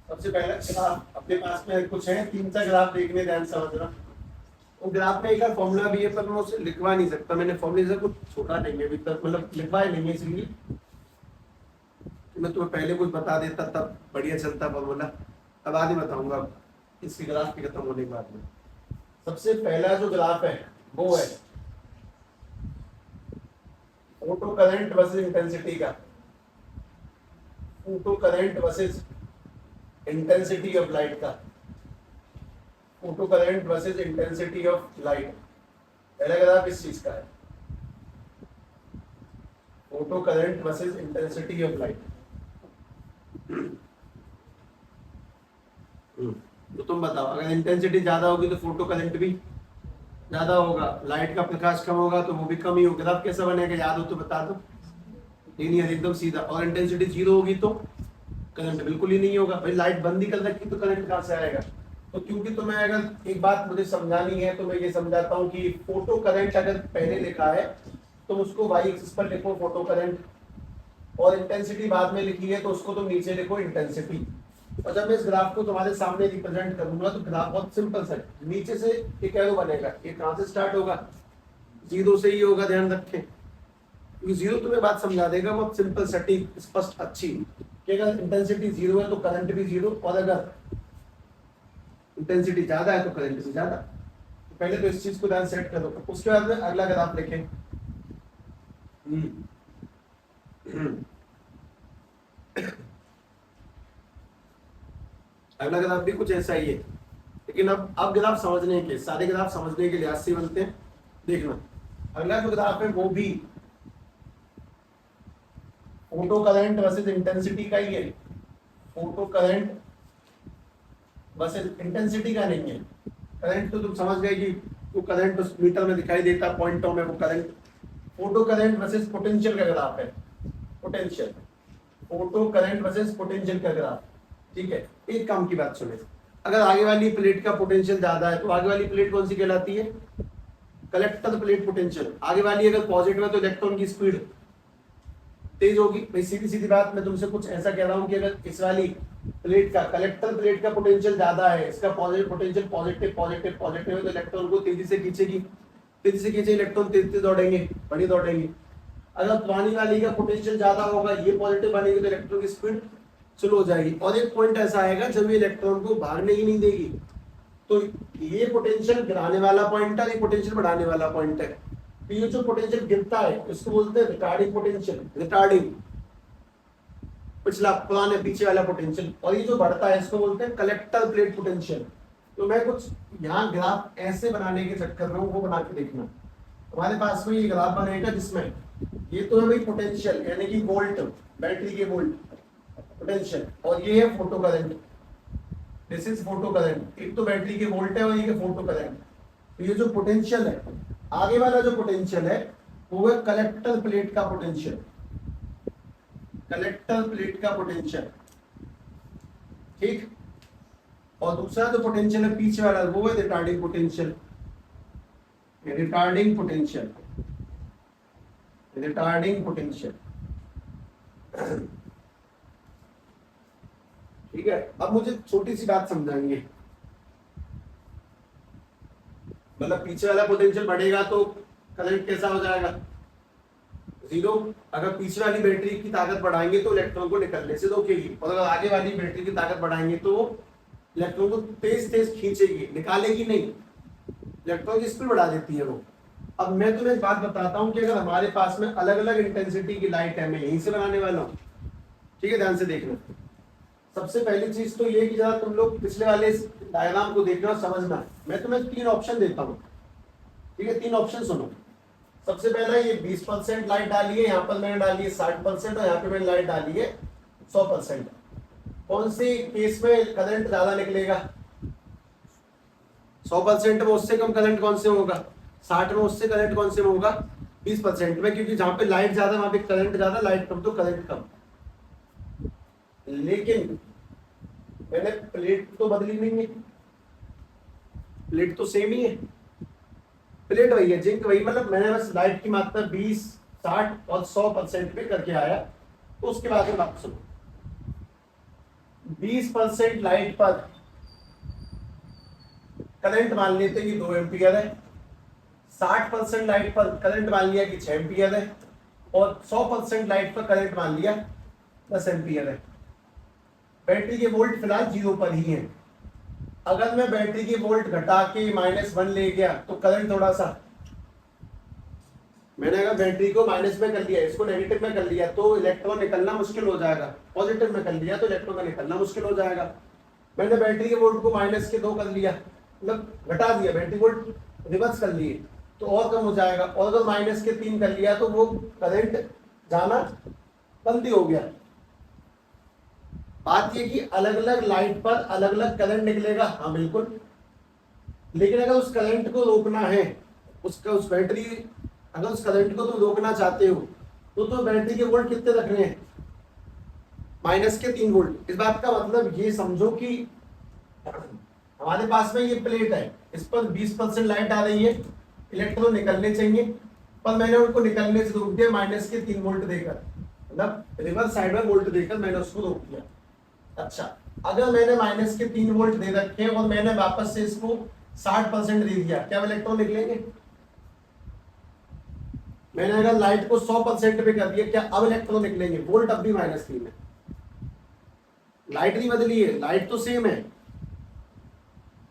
A: सबसे पहला ग्राफ अपने पास में कुछ है, 3 ग्राफ देखने, ध्यान समझना। वो ग्राफ में एक फॉर्मूला भी है पर मैं उसे लिखवा नहीं सकता, मैंने फॉर्मूले से कुछ छोड़ा नहीं है अभी तक, मतलब लिखवाया नहीं है, इसलिए मैं तुम्हें पहले कुछ बता देता तब बढ़िया चलता फॉर्मूला। अब आगे बताऊंगा इसके ग्राफ के खत्म होने के बाद में। सबसे पहला जो ग्राफ है वो है फोटो करंट वर्सेस इंटेंसिटी का। Photo current versus intensity of light का। Photo current versus intensity of light. पहला ग्राफ इस चीज का है, photo current versus intensity of light. तो तुम बताओ, अगर इंटेंसिटी ज्यादा होगी तो फोटो करंट भी ज्यादा होगा, लाइट का प्रकाश कम होगा तो वो भी कम ही होगा। ग्राफ कैसा बनेगा याद हो तो बता दो। लीनियर एकदम सीधा। और इंटेंसिटी 0 होगी तो करंट बिल्कुल ही नहीं होगा। भाई लाइट बंद ही कर रखी तो करंट कहां से आएगा? तो क्योंकि तुम्हें अगर एक बात मुझे समझानी है तो मैं ये समझाता हूँ कि फोटो करंट अगर पहले लिखा है तो उसको y एक्सिस पर लिखो फोटो करंट, और इंटेंसिटी बाद में लिखी है तो उसको तुम नीचे लिखो इंटेंसिटी। और जब मैं इस ग्राफ को तुम्हारे सामने रिप्रेजेंट करूंगा तो ग्राफ बहुत सिंपल सा है, नीचे से एक एरो बनेगा, ये कहां से स्टार्ट होगा? 0 से ही होगा, ध्यान रखें, क्योंकि 0 तुम्हें बात समझा देगा, बहुत सिंपल सटीक स्पष्ट अच्छी कि अगर इंटेंसिटी 0 है तो करंट भी 0, और अगर इंटेंसिटी ज्यादा है तो करंट भी ज्यादा। तो पहले तो इस चीज को ध्यान सेट करो, उसके बाद में अगला ग्राफ लिखें। अगला ग्राफ भी कुछ ऐसा ही है, लेकिन अब ग्राफ समझने के, सारे ग्राफ समझने के लिहाज से बनते हैं। देखना अगला जो ग्राफ है वो भी फोटो करंट वर्सेस इंटेंसिटी का ही है। फोटो करंट वर्सेस इंटेंसिटी का नहीं है। करंट तो तुम समझ गए कि वो करंट उस मीटर में दिखाई देता, पॉइंटों में वो current. Photo current versus potential का ग्राफ है, potential. Photo current versus potential का ग्राफ, ठीक है। एक काम की बात सुने, अगर आगे वाली प्लेट का पोटेंशियल ज्यादा है तो आगे वाली प्लेट कौन सी कहलाती है? Collector plate potential. आगे वाली अगर पॉजिटिव है तो इलेक्ट्रॉन की स्पीड तेज होगी। भाई सीधी सीधी बात, मैं तुमसे कुछ ऐसा कह रहा हूं कि अगर इस वाली प्लेट का, कलेक्टर प्लेट का पोटेंशियल ज्यादा है, इसका positive potential positive positive positive है, तो इलेक्ट्रॉन को तेजी से खींचेगी, तेजी से खींचे इलेक्ट्रॉन तेज तेज दौड़ेंगे, बड़ी दौड़ेंगे। अगर पुरानी वाली का पोटेंशियल ज्यादा होगा, ये पॉजिटिव बनेगी, तो इलेक्ट्रॉन की स्पीड स्लो हो जाएगी। और एक पॉइंट ऐसा आएगा जब ये इलेक्ट्रॉन को भागने ही नहीं देगी, तो ये पोटेंशियल गिराने वाला पॉइंट है, ये पोटेंशियल बढ़ाने वाला पॉइंट है। ये जो पोटेंशियल गिरता है इसको बोलते हैं रिटार्डिंग पोटेंशियल, रिटार्डिंग, पिछला पुराने पीछे वाला पोटेंशियल। और ये जो बढ़ता है इसको बोलते हैं कलेक्टर प्लेट पोटेंशियल। तो मैं कुछ यहाँ ग्राफ ऐसे बनाने के चक्कर में वो बना के देखना। हमारे पास में ये ग्राफ बनेगा जिसमें ये तो है भाई पोटेंशियल, यानी कि वोल्ट, बैटरी के वोल्ट, पोटेंशियल, और ये है photo current, this is photo current. एक तो बैटरी के वोल्ट है और ये फोटो करंट। तो ये जो पोटेंशियल है, आगे वाला जो पोटेंशियल है वो है कलेक्टर प्लेट का पोटेंशियल, कलेक्टर प्लेट का पोटेंशियल, ठीक। और दूसरा जो पोटेंशियल है पीछे वाला वो है retarding potential, retarding potential, retarding potential, ठीक है। अब मुझे छोटी सी बात समझाएंगे, मतलब पीछे वाला पोटेंशियल बढ़ेगा तो करंट कैसा हो जाएगा, जीरो। अगर पीछे वाली बैटरी की ताकत बढ़ाएंगे तो इलेक्ट्रॉन को निकलने से रोकेगी, और अगर आगे वाली बैटरी की ताकत बढ़ाएंगे तो इलेक्ट्रॉन को तेज तेज खींचेगी, निकालेगी नहीं, इलेक्ट्रॉन की स्पीड बढ़ा देती है वो। अब मैं तुम्हें एक बात बताता हूं कि अगर हमारे पास में अलग अलग इंटेंसिटी की लाइट है, मैं यहीं से बनाने वाला हूँ, ठीक है, ध्यान से देखना। सबसे पहली चीज तो ये कि जरा तुम लोग पिछले वाले डायग्राम को देखना और समझना। मैं तुम्हें 3 ऑप्शन देता हूँ, ठीक है, 3 ऑप्शन सुनो। सबसे पहला ये 20% लाइट डाली है, यहाँ पर मैंने डाली है 60%, और यहाँ पे मैंने लाइट डाली है 100%। कौन सी केस में करंट ज्यादा निकलेगा, 100% में उससे कम करंट कौन से होगा, 60 में उससे करंट कौन से में होगा, 20% में, क्योंकि जहां पे लाइट ज्यादा वहां पे करंट ज्यादा, लाइट कम तो करंट कम। लेकिन मैंने प्लेट तो बदली नहीं है, प्लेट तो सेम ही है, प्लेट वही है, जिंक वही, मतलब मैंने बस लाइट की मात्रा 20, 60 और 100% पे करके आया। तो उसके बाद में बात सुनो, 20% लाइट पर करंट मान लेते कि 2 एम्पियर है, 60% लाइट पर करंट मान लिया कि 6 एम्पियर है, और 100% लाइट पर करंट मान लिया 10 एम्पियर है। बैटरी के वोल्ट फिलहाल 0 पर ही है। अगर मैं बैटरी की वोल्ट घटा के -1 ले गया तो करंट थोड़ा सा, मैंने अगर बैटरी को माइनस में कर लिया, इसको नेगेटिव में कर लिया, तो इलेक्ट्रॉन निकलना मुश्किल हो जाएगा। पॉजिटिव में कर लिया तो इलेक्ट्रॉन का निकलना मुश्किल हो जाएगा। मैंने बैटरी के वोल्ट को -2 कर लिया, मतलब घटा दिया, बैटरी वोल्ट रिवर्स कर लिए तो और कम हो जाएगा। और अगर -3 कर लिया तो वो करंट जाना बंद ही हो गया। बात ये कि अलग अलग लाइट पर अलग अलग करंट निकलेगा, हाँ बिल्कुल, लेकिन अगर उस करंट को रोकना है, उस बैटरी, अगर उस करंट को तुम रोकना चाहते हो तो बैटरी के वोल्ट कितने रखने हैं, -3 वोल्ट। इस बात का मतलब ये समझो कि हमारे पास में ये प्लेट है, इस पर 20% लाइट आ रही है, इलेक्ट्रॉन निकलने चाहिए, पर मैंने उनको निकलने से रोक दिया -3 वोल्ट देकर, मतलब रिवर्स साइड में वोल्ट देकर मैंने उसको रोक दिया। अच्छा, अगर मैंने -3 वोल्ट दे रखे और मैंने वापस से इसको 60% दे दिया, क्या इलेक्ट्रॉन निकलेंगे? मैंने अगर लाइट को 100% पे कर दिया, क्या अब इलेक्ट्रॉन निकलेंगे? वोल्ट अब भी -3 है, लाइट नहीं बदली है, लाइट तो सेम है,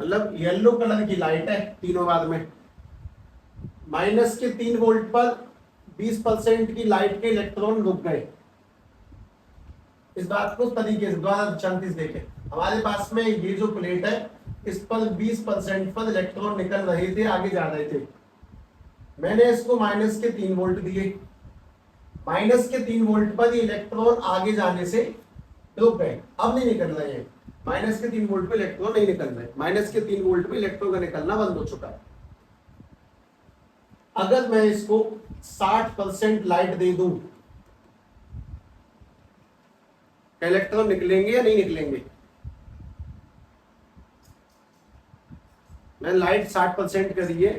A: मतलब येलो कलर की लाइट है तीनों बार में। -3 वोल्ट पर 20% की लाइट के इलेक्ट्रॉन रुक गए। इस बात को तरीके से द्वारा शांति से देखें, हमारे पास में ये जो प्लेट है इस पर 20% पर इलेक्ट्रॉन निकल रहे थे, आगे जा रहे थे। मैंने इसको -3 वोल्ट दिए, -3 वोल्ट पर ये इलेक्ट्रॉन आगे जाने से रुक गए, अब नहीं निकल रहे हैं। -3 वोल्ट पे इलेक्ट्रॉन नहीं निकल रहे, -3 वोल्ट पे इलेक्ट्रॉन का निकलना बंद हो चुका है। अगर मैं इसको 60% लाइट दे दूं, इलेक्ट्रॉन निकलेंगे या नहीं निकलेंगे? मैंने लाइट 60% करी है,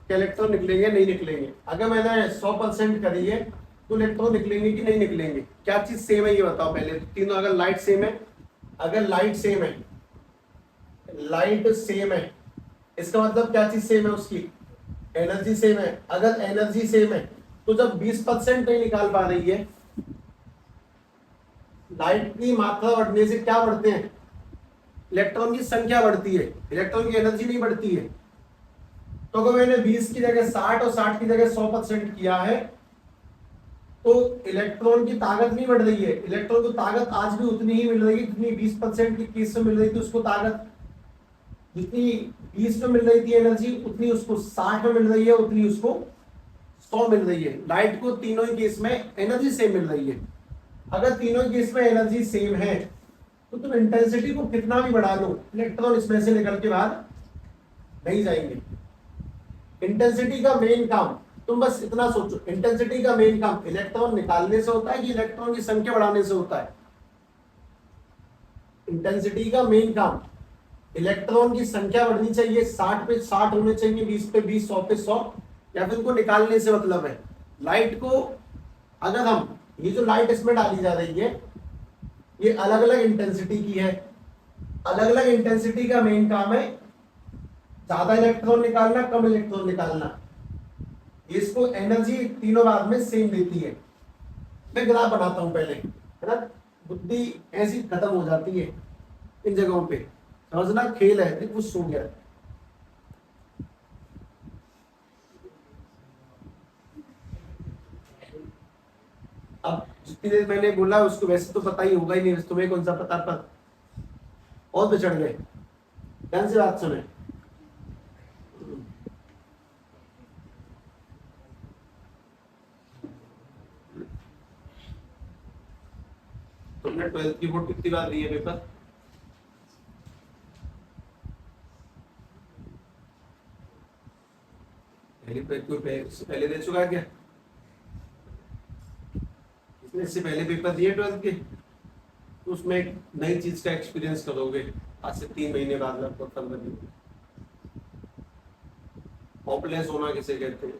A: क्या इलेक्ट्रॉन निकलेंगे नहीं निकलेंगे? अगर मैंने 100% करी है तो इलेक्ट्रॉन निकलेंगे कि नहीं निकलेंगे? क्या चीज सेम है ये बताओ पहले तीनों। अगर लाइट सेम है, अगर लाइट सेम है, लाइट सेम है, इसका मतलब क्या चीज सेम है? उसकी एनर्जी सेम है। अगर एनर्जी सेम है तो जब 20% नहीं निकाल पा रही है, लाइट की मात्रा बढ़ने से क्या बढ़ते हैं? इलेक्ट्रॉन की संख्या बढ़ती है, इलेक्ट्रॉन की एनर्जी नहीं बढ़ती है। तो अगर मैंने 20 की जगह 60 और 60 की जगह 100% किया है तो इलेक्ट्रॉन की ताकत नहीं बढ़ रही है, इलेक्ट्रॉन को ताकत आज भी उतनी ही मिल रही है जितनी 20% की केस में मिल रही थी उसको ताकत। जितनी 20 में मिल रही थी एनर्जी, उतनी उसको 60 में मिल रही है, उतनी उसको 100 मिल रही है। लाइट को तीनों ही केस में एनर्जी सेम मिल रही है। अगर तीनों केस में एनर्जी सेम है तो तुम इंटेंसिटी को कितना भी बढ़ा लो, इलेक्ट्रॉन इसमें से निकल के बाहर नहीं जाएंगे। इंटेंसिटी का मेन काम, तुम बस इतना सोचो, इंटेंसिटी का मेन काम इलेक्ट्रॉन निकालने से होता है कि इलेक्ट्रॉन की संख्या बढ़ाने से होता है? इंटेंसिटी का मेन काम इलेक्ट्रॉन की संख्या बढ़नी चाहिए, 60 पे 60 होने चाहिए, 20 पे 20, 100 पे 100, या फिर उनको निकालने से मतलब है? लाइट को अगर हम, ये जो लाइट इसमें डाली जा रही है ये अलग अलग इंटेंसिटी की है, अलग अलग इंटेंसिटी का मेन काम है ज्यादा इलेक्ट्रॉन निकालना, कम इलेक्ट्रॉन निकालना। इसको एनर्जी तीनों बाद में सेम देती है। मैं ग्राफ बनाता हूं पहले, है ना, बुद्धि ऐसी खत्म हो जाती है इन जगहों पे, समझना खेल है, कुछ सो गया। अब जितनी देर मैंने बोला उसको वैसे तो पता ही होगा ही नहीं, तुम्हें कौन सा पता, पर और पे चढ़ गए। ध्यान से बात सुने, तुमने 12th की बोर्ड कितनी बार दी है पेपर? पहले दे चुका है क्या? इसने इससे पहले पेपर दिए 12th के? तो उसमें एक नई चीज का एक्सपीरियंस करोगे आज से 3 महीने बाद, लगभग 15 दिन। होपलेस होना किसे कहते हैं?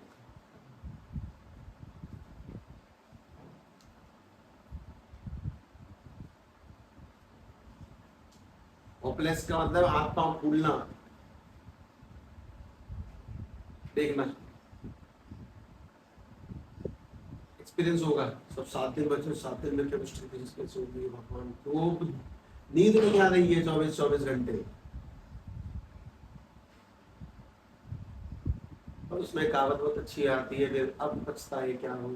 A: होपलेस का मतलब हाथ पांव फूलना। देखना एक्सपीरियंस होगा सब। 7 दिन बच्चे, 7 दिन में केमिस्ट्री फिजिक्स कैसे होगी भगवान, तो नींद नहीं आ रही है 24-24 घंटे। और उसमें कहावत बहुत अच्छी आती है, फिर अब बचता है क्या हो।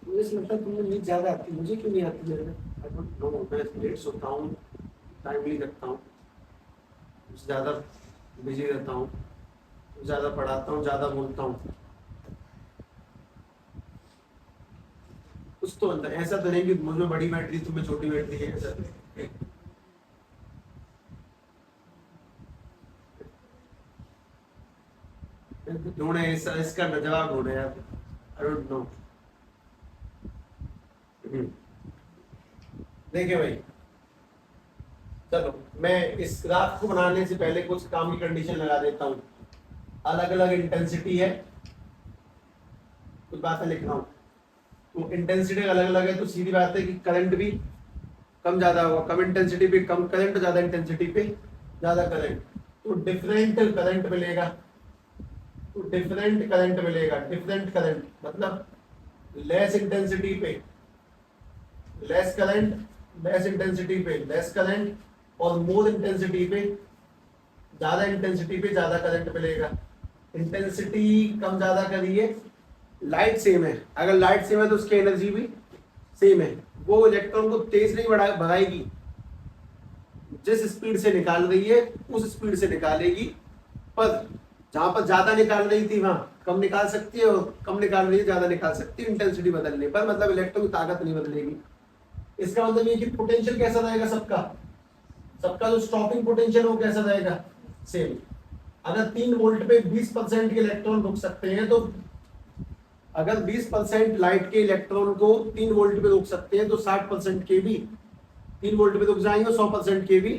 A: मुझे लगता है तुम्हें नींद ज्यादा आती है, मुझे क्यों नहीं आती? मेरे आई डोंट नो, मैं लेट सोता हूँ, टाइमली करता हूँ, ज्यादा बिजी रहता हूँ, ज्यादा पढ़ाता हूँ, ज्यादा बोलता हूँ। कुछ तो अंदर ऐसा तो नहीं कि मुझमें बड़ी बैटरी तुम्हें छोटी बैटरी है, ऐसा ढूंढे, इसका जवाब ढूंढे यार, आई डोंट नो। देखिए भाई, चलो मैं इस ग्राफ को बनाने से पहले कुछ काम की कंडीशन लगा देता हूँ। अलग अलग इंटेंसिटी है, कुछ बातें लिख रहा हूँ, तो इंटेंसिटी अलग अलग है, तो सीधी बात है कि करंट भी कम ज्यादा होगा, कम इंटेंसिटी पे कम करंट, ज्यादा इंटेंसिटी पे ज्यादा करंट, तो डिफरेंट करंट मिलेगा। तो डिफरेंट करंट मिलेगा, डिफरेंट करंट मतलब लेस इंटेंसिटी पे लेस करंट, लेस इंटेंसिटी पे लेस करंट, और मोर इंटेंसिटी पे ज्यादा इंटेंसिटी पे ज्यादा करंट मिलेगा। इंटेंसिटी कम ज्यादा करिए, लाइट सेम है, अगर लाइट सेम है तो उसकी एनर्जी भी सेम है। वो इलेक्ट्रॉन को तेज नहीं बढ़ा भगाएगी, जिस स्पीड से निकाल रही है उस स्पीड से निकालेगी, पर जहां पर ज्यादा निकाल रही थी वहां कम निकाल सकती है, और कम निकाल रही है ज्यादा निकाल सकती है, इंटेंसिटी बदलने पर, मतलब इलेक्ट्रॉन की ताकत नहीं बदलेगी। इसका मतलब ये कि पोटेंशियल कैसा रहेगा सबका, सबका जो स्टॉपिंग पोटेंशियल वो कैसा रहेगा, सेम। अगर 3 वोल्ट पे 20% के इलेक्ट्रॉन रुक सकते हैं, तो अगर 20% लाइट के इलेक्ट्रॉन को 3 वोल्ट पे रोक सकते हैं, तो 60% के भी 3 वोल्ट पे रुक जाएंगे, 100% के भी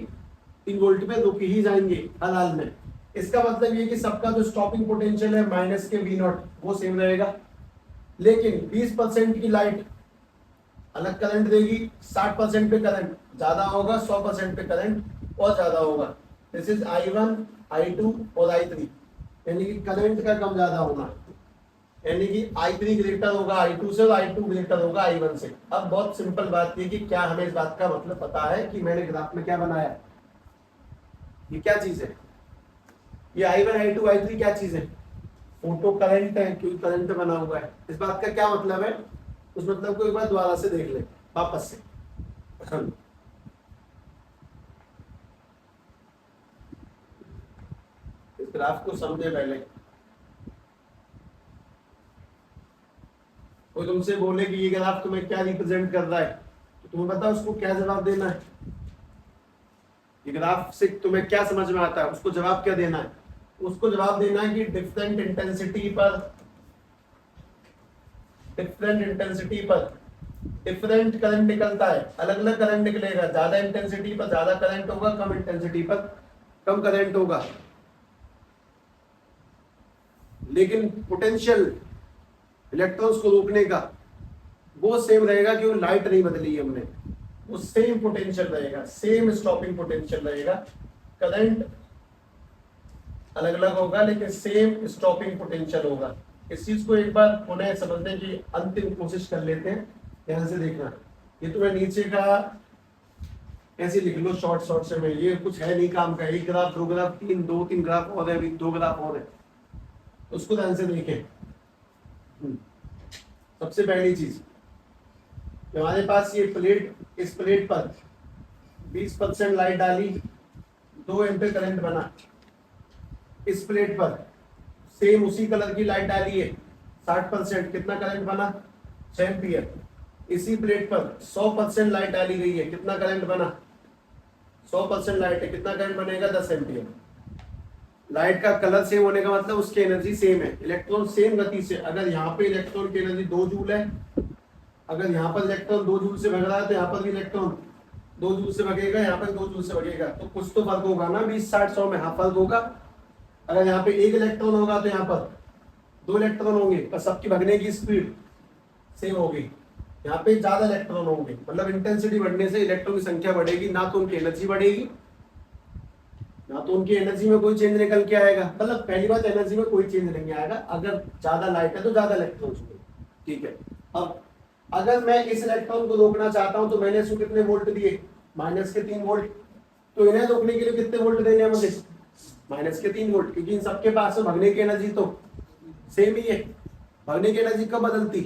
A: 3 वोल्ट पे रुक ही जाएंगे हर हाल में। इसका मतलब ये कि सबका जो स्टॉपिंग पोटेंशियल है माइनस के वी नॉट वो सेम रहेगा, लेकिन 20% की लाइट अलग करंट देगी, 60% पे करंट ज्यादा होगा, 100% पे करंट और ज्यादा होगा। दिस इज I1, I2 और I3, यानी कि करंट का कम ज्यादा होना, यानी कि I3 ग्रेटर होगा I2 से और I2 ग्रेटर होगा I1 से। अब बहुत सिंपल बात ये कि क्या हमें इस बात का मतलब पता है कि मैंने ग्राफ में क्या बनाया, ये क्या चीज है, ये I1, I2, I3 क्या चीज है? फोटो करंट है, क्योंकि करंट बना हुआ है। इस बात का क्या मतलब है, उस मतलब को एक बार दोबारा से देख ले वापस से। इस ग्राफ को समझे पहले, कोई तुमसे बोले कि ये ग्राफ तुम्हें क्या रिप्रेजेंट कर रहा है, तो तुम्हें पता है उसको क्या जवाब देना है? ये ग्राफ से तुम्हें क्या समझ में आता है, उसको जवाब क्या देना है? उसको जवाब देना है कि डिफरेंट इंटेंसिटी पर डिफरेंट करंट निकलता है, अलग अलग करंट निकलेगा। ज्यादा इंटेंसिटी पर ज्यादा करंट होगा, कम इंटेंसिटी पर कम करंट होगा। लेकिन पोटेंशियल इलेक्ट्रॉन्स को रोकने का वो सेम रहेगा, क्योंकि लाइट नहीं बदली है हमने, वो सेम पोटेंशियल रहेगा, सेम स्टॉपिंग पोटेंशियल रहेगा। करंट अलग अलग होगा लेकिन सेम स्टॉपिंग पोटेंशियल होगा। इस चीज को एक बार पुनः समझने की अंतिम कोशिश कर लेते हैं। ध्यान से देखना, ये तुम्हें नीचे का ऐसे लिख लो शॉर्ट से, में ये कुछ है नहीं काम का। एक ग्राफ, दो ग्राफ, दो तीन ग्राफ और है, अभी दो ग्राफ और है, उसको ध्यान से देखें। सबसे पहली चीज, हमारे पास ये प्लेट, इस प्लेट पर 20% लाइट डाली, 2 एम्पीयर करंट बना। इस प्लेट पर सेम उसी कलर की लाइट डाली है, 60%, कितना करंट बना? 6 एम्पीयर। इसी प्लेट पर 100% लाइट डाली गई है, कितना करंट बना? 100% लाइट है, कितना करंट बनेगा? 10 एम्पीयर। लाइट का कलर सेम होने का मतलब उसकी एनर्जी सेम है, इलेक्ट्रॉन सेम गति से। अगर यहाँ पे इलेक्ट्रॉन की एनर्जी 2 जूल है, अगर यहाँ पर इलेक्ट्रॉन 2 जूल से भग रहा है तो यहाँ पर भी इलेक्ट्रॉन 2 जूल से भगेगा, यहाँ पर 2 जूल से भगेगा, तो कुछ तो फर्क होगा ना, 20, 60, 100 में। हाँ, फर्क होगा। अगर यहाँ पे 1 इलेक्ट्रॉन होगा तो यहाँ पर 2 इलेक्ट्रॉन होंगे, पर सबकी भगने की स्पीड सेम होगी। यहाँ पे ज्यादा इलेक्ट्रॉन होंगे, मतलब इंटेंसिटी बढ़ने से इलेक्ट्रॉन की संख्या बढ़ेगी, ना तो उनकी एनर्जी बढ़ेगी, ना तो उनकी एनर्जी में कोई चेंज निकल के आएगा। मतलब पहली बात, एनर्जी में कोई चेंज नहीं आएगा। अगर ज्यादा लाइट है तो ज्यादा इलेक्ट्रॉन होंगे, ठीक है। अब अगर मैं इस इलेक्ट्रॉन को रोकना चाहता हूं तो मैंने इसको कितने वोल्ट दिए? -3 वोल्ट। तो इन्हें रोकने के लिए कितने वोल्ट देने हैं मुझे? -3 वोल्ट, क्योंकि इन सबके पास में भगने की एनर्जी तो सेम ही है। भगने की एनर्जी कब बदलती?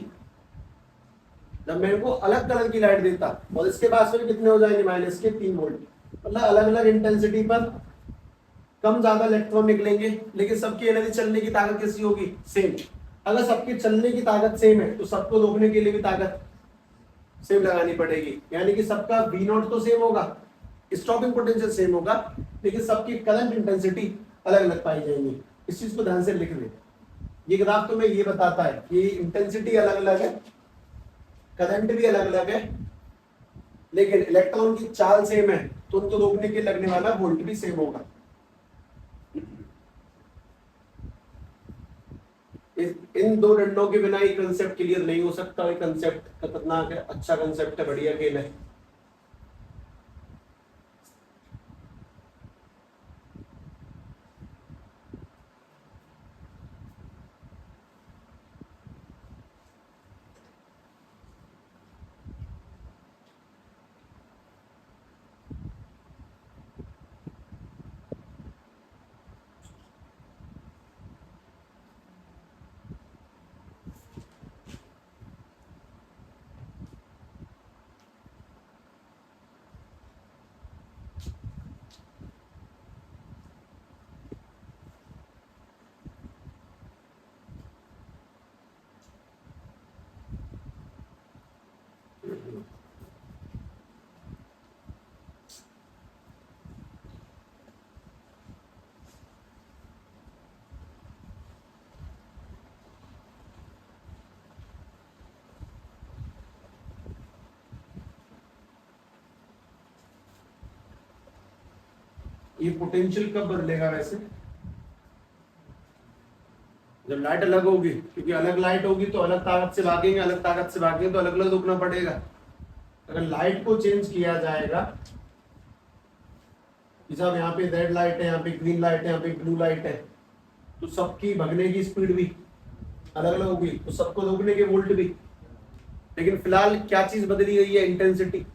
A: जब मैं इनको अलग कलर की लाइट देता, और इसके पास में कितने हो जाएंगे? -3 वोल्ट। मतलब अलग अलग इंटेंसिटी पर कम ज्यादा इलेक्ट्रॉन निकलेंगे, लेकिन सबकी एनर्जी, चलने की ताकत कैसी होगी? सेम। अगर सबकी चलने की ताकत सेम है तो सबको रोकने के लिए भी ताकत सेम लगानी पड़ेगी, यानी कि सबका V0 तो सेम होगा, स्टॉपिंग पोटेंशियल सेम होगा, लेकिन सबकी करंट इंटेंसिटी अलग अलग पाई जाएंगी। इस चीज को ध्यान से लिख ले। ये ग्राफ तुम्हें ये बताता है कि इंटेंसिटी अलग अलग है, करंट भी अलग अलग है, लेकिन इलेक्ट्रॉन की चाल सेम है, तो उनको रोकने के लगने वाला वोल्ट भी सेम होगा। इन दो डंडों के बिना ये कंसेप्ट क्लियर नहीं हो सकता। ये कंसेप्ट खतरनाक है, अच्छा कंसेप्ट है, बढ़िया खेल है। ये पोटेंशियल कब बदलेगा वैसे? जब लाइट अलग होगी, क्योंकि अलग लाइट होगी तो अलग ताकत से भागेंगे, अलग ताकत से भागेंगे तो अलग अलग रुकना पड़ेगा। अगर लाइट को चेंज किया जाएगा, साहब यहाँ पे रेड लाइट है, यहाँ पे ग्रीन लाइट है, यहाँ पे ब्लू लाइट है, तो सबकी भगने की स्पीड भी अलग अलग होगी, तो सबको रोकने के वोल्ट भी। लेकिन फिलहाल क्या चीज बदली गई है? इंटेंसिटी।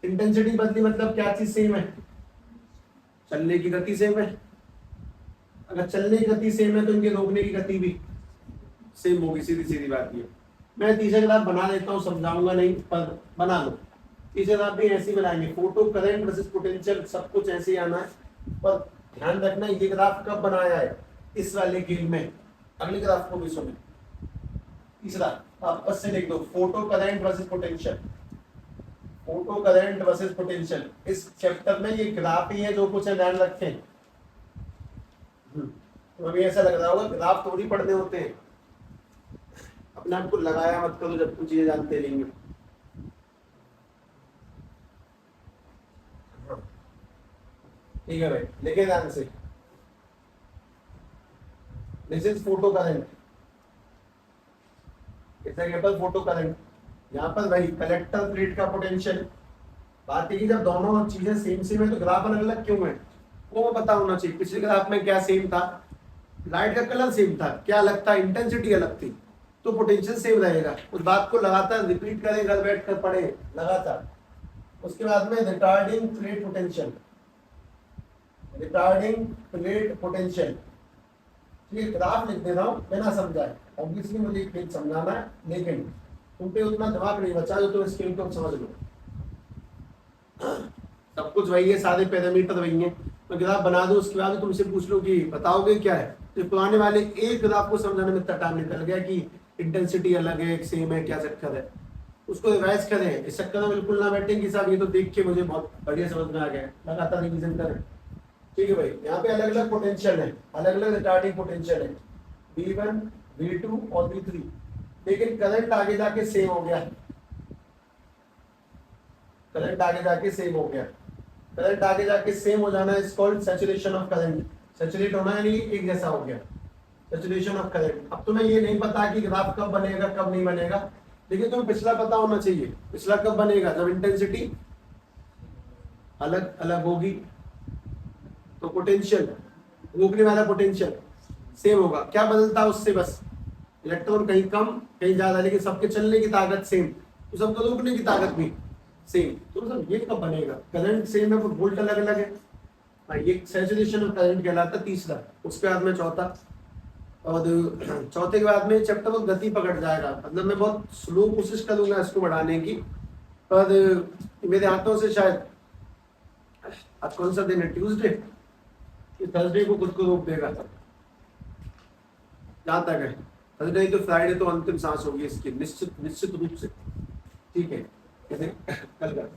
A: इंटेंसिटी बदली मतलब क्या चीज सेम है? चलने की गति सेम है। अगर चलने की गति सेम है तो इनके रोकने की गति भी सेम होगी, सीधी सीधी बात ये। मैं तीसरा ग्राफ बना देता हूँ, समझाऊंगा नहीं, पर बना लो। तीसरा ग्राफ भी ऐसे ही बनाएंगे, फोटो करंट वर्सेस पोटेंशियल, सब कुछ ऐसे ही आना है। पर ध्यान रखना, ये ग्राफ कब बनाया है? इस वाले गेम में। अगले ग्राफ को भी सुने। तीसरा आप बस से लिख दो, photo current versus potential. Photo current versus potential, इस चैप्टर में ये ग्राफ ही है जो कुछ है, ध्यान रखें। तो अभी ऐसा लग रहा होगा ग्राफ थोड़ी पढ़ने होते हैं, अपने आप को लगाया मत करो जब कुछ चीजें जानते रहेंगे। ठीक है भाई, लिखे ध्यान से। This is photo current, example photo current. यहाँ पर वही कलेक्टर प्लेट का पोटेंशियल। बात है कि जब दोनों चीजें सेम सेम है तो ग्राफ अलग अलग क्यों है, वो पता होना चाहिए। पिछले ग्राफ में क्या सेम था, लाइट का कलर सेम था, क्या अलग था, इंटेंसिटी अलग थी, तो पोटेंशियल सेम रहेगा। उस बात को लगातार रिपीट करें, घर बैठ कर पढ़े लगातार। उसके बाद में retarding plate potential, retarding plate potential. ये ग्राफ लिख दे रहा हूँ बिना समझाए, ऑब्वियसली मुझे एक समझाना है, लेकिन तुम पे उतना दिमाग नहीं बचा जो तुम स्क्रीन को समझ लो। सब कुछ वही है, सारे पैरामीटर वही है। मैं ग्राफ बना दूं, उसके बाद तुमसे पूछ लो कि बताओगे क्या है, तो पुराने वाले एक ग्राफ को समझाने में इतना टाइम निकल गया कि इंटेंसिटी अलग है, सेम है, क्या चक्कर है, उसको रिवाइज करें। इस चक्कर में बिल्कुल ना बैठें कि साहब ये तो देख के मुझे बहुत बढ़िया समझ में आ गया, लगातार रिवीजन करें। ठीक है भाई, यहाँ पे अलग अलग पोटेंशियल है, अलग अलग रिटार्डिंग पोटेंशियल है, V1, V2 और V3, लेकिन करंट आगे जाके सेम हो गया। करंट आगे जाके सेम हो गया। करंट आगे जाके सेम हो जाना is called saturation of current. Saturate होना यानी एक जैसा हो गया, सैचुरेशन ऑफ करंट। अब तुम्हें ये नहीं पता कि ग्राफ कब बनेगा कब नहीं बनेगा, लेकिन तुम्हें पिछला पता होना चाहिए। पिछला कब बनेगा, जब इंटेंसिटी अलग अलग होगी, तो पोटेंशियल, रोकने वाला पोटेंशियल सेम होगा। क्या बदलता है उससे, बस इलेक्ट्रॉन कहीं कम कहीं ज्यादा, लेकिन सबके चलने की ताकत सेम, तो सबको रोकने की ताकत भी सेम। तो मतलब ये कब बनेगा, करंट सेम है, वोल्ट अलग अलग है। ये सैचुरेशन ऑफ करंट कहलाता है तीसरा। उसके बाद में चौथा, और चौथे के बाद में चैप्टर को गति पकड़ जाएगा। मतलब मैं बहुत स्लो कोशिश करूंगा इसको बढ़ाने की, पर मेरे हाथों से शायद, आज कौन सा दिन है, ट्यूसडे, थर्सडे को खुद को रोक देगा। जहां तक है थर्सडे तो फ्राइडे तो अंतिम सांस होगी इसकी, निश्चित निश्चित रूप से। ठीक है, कल कर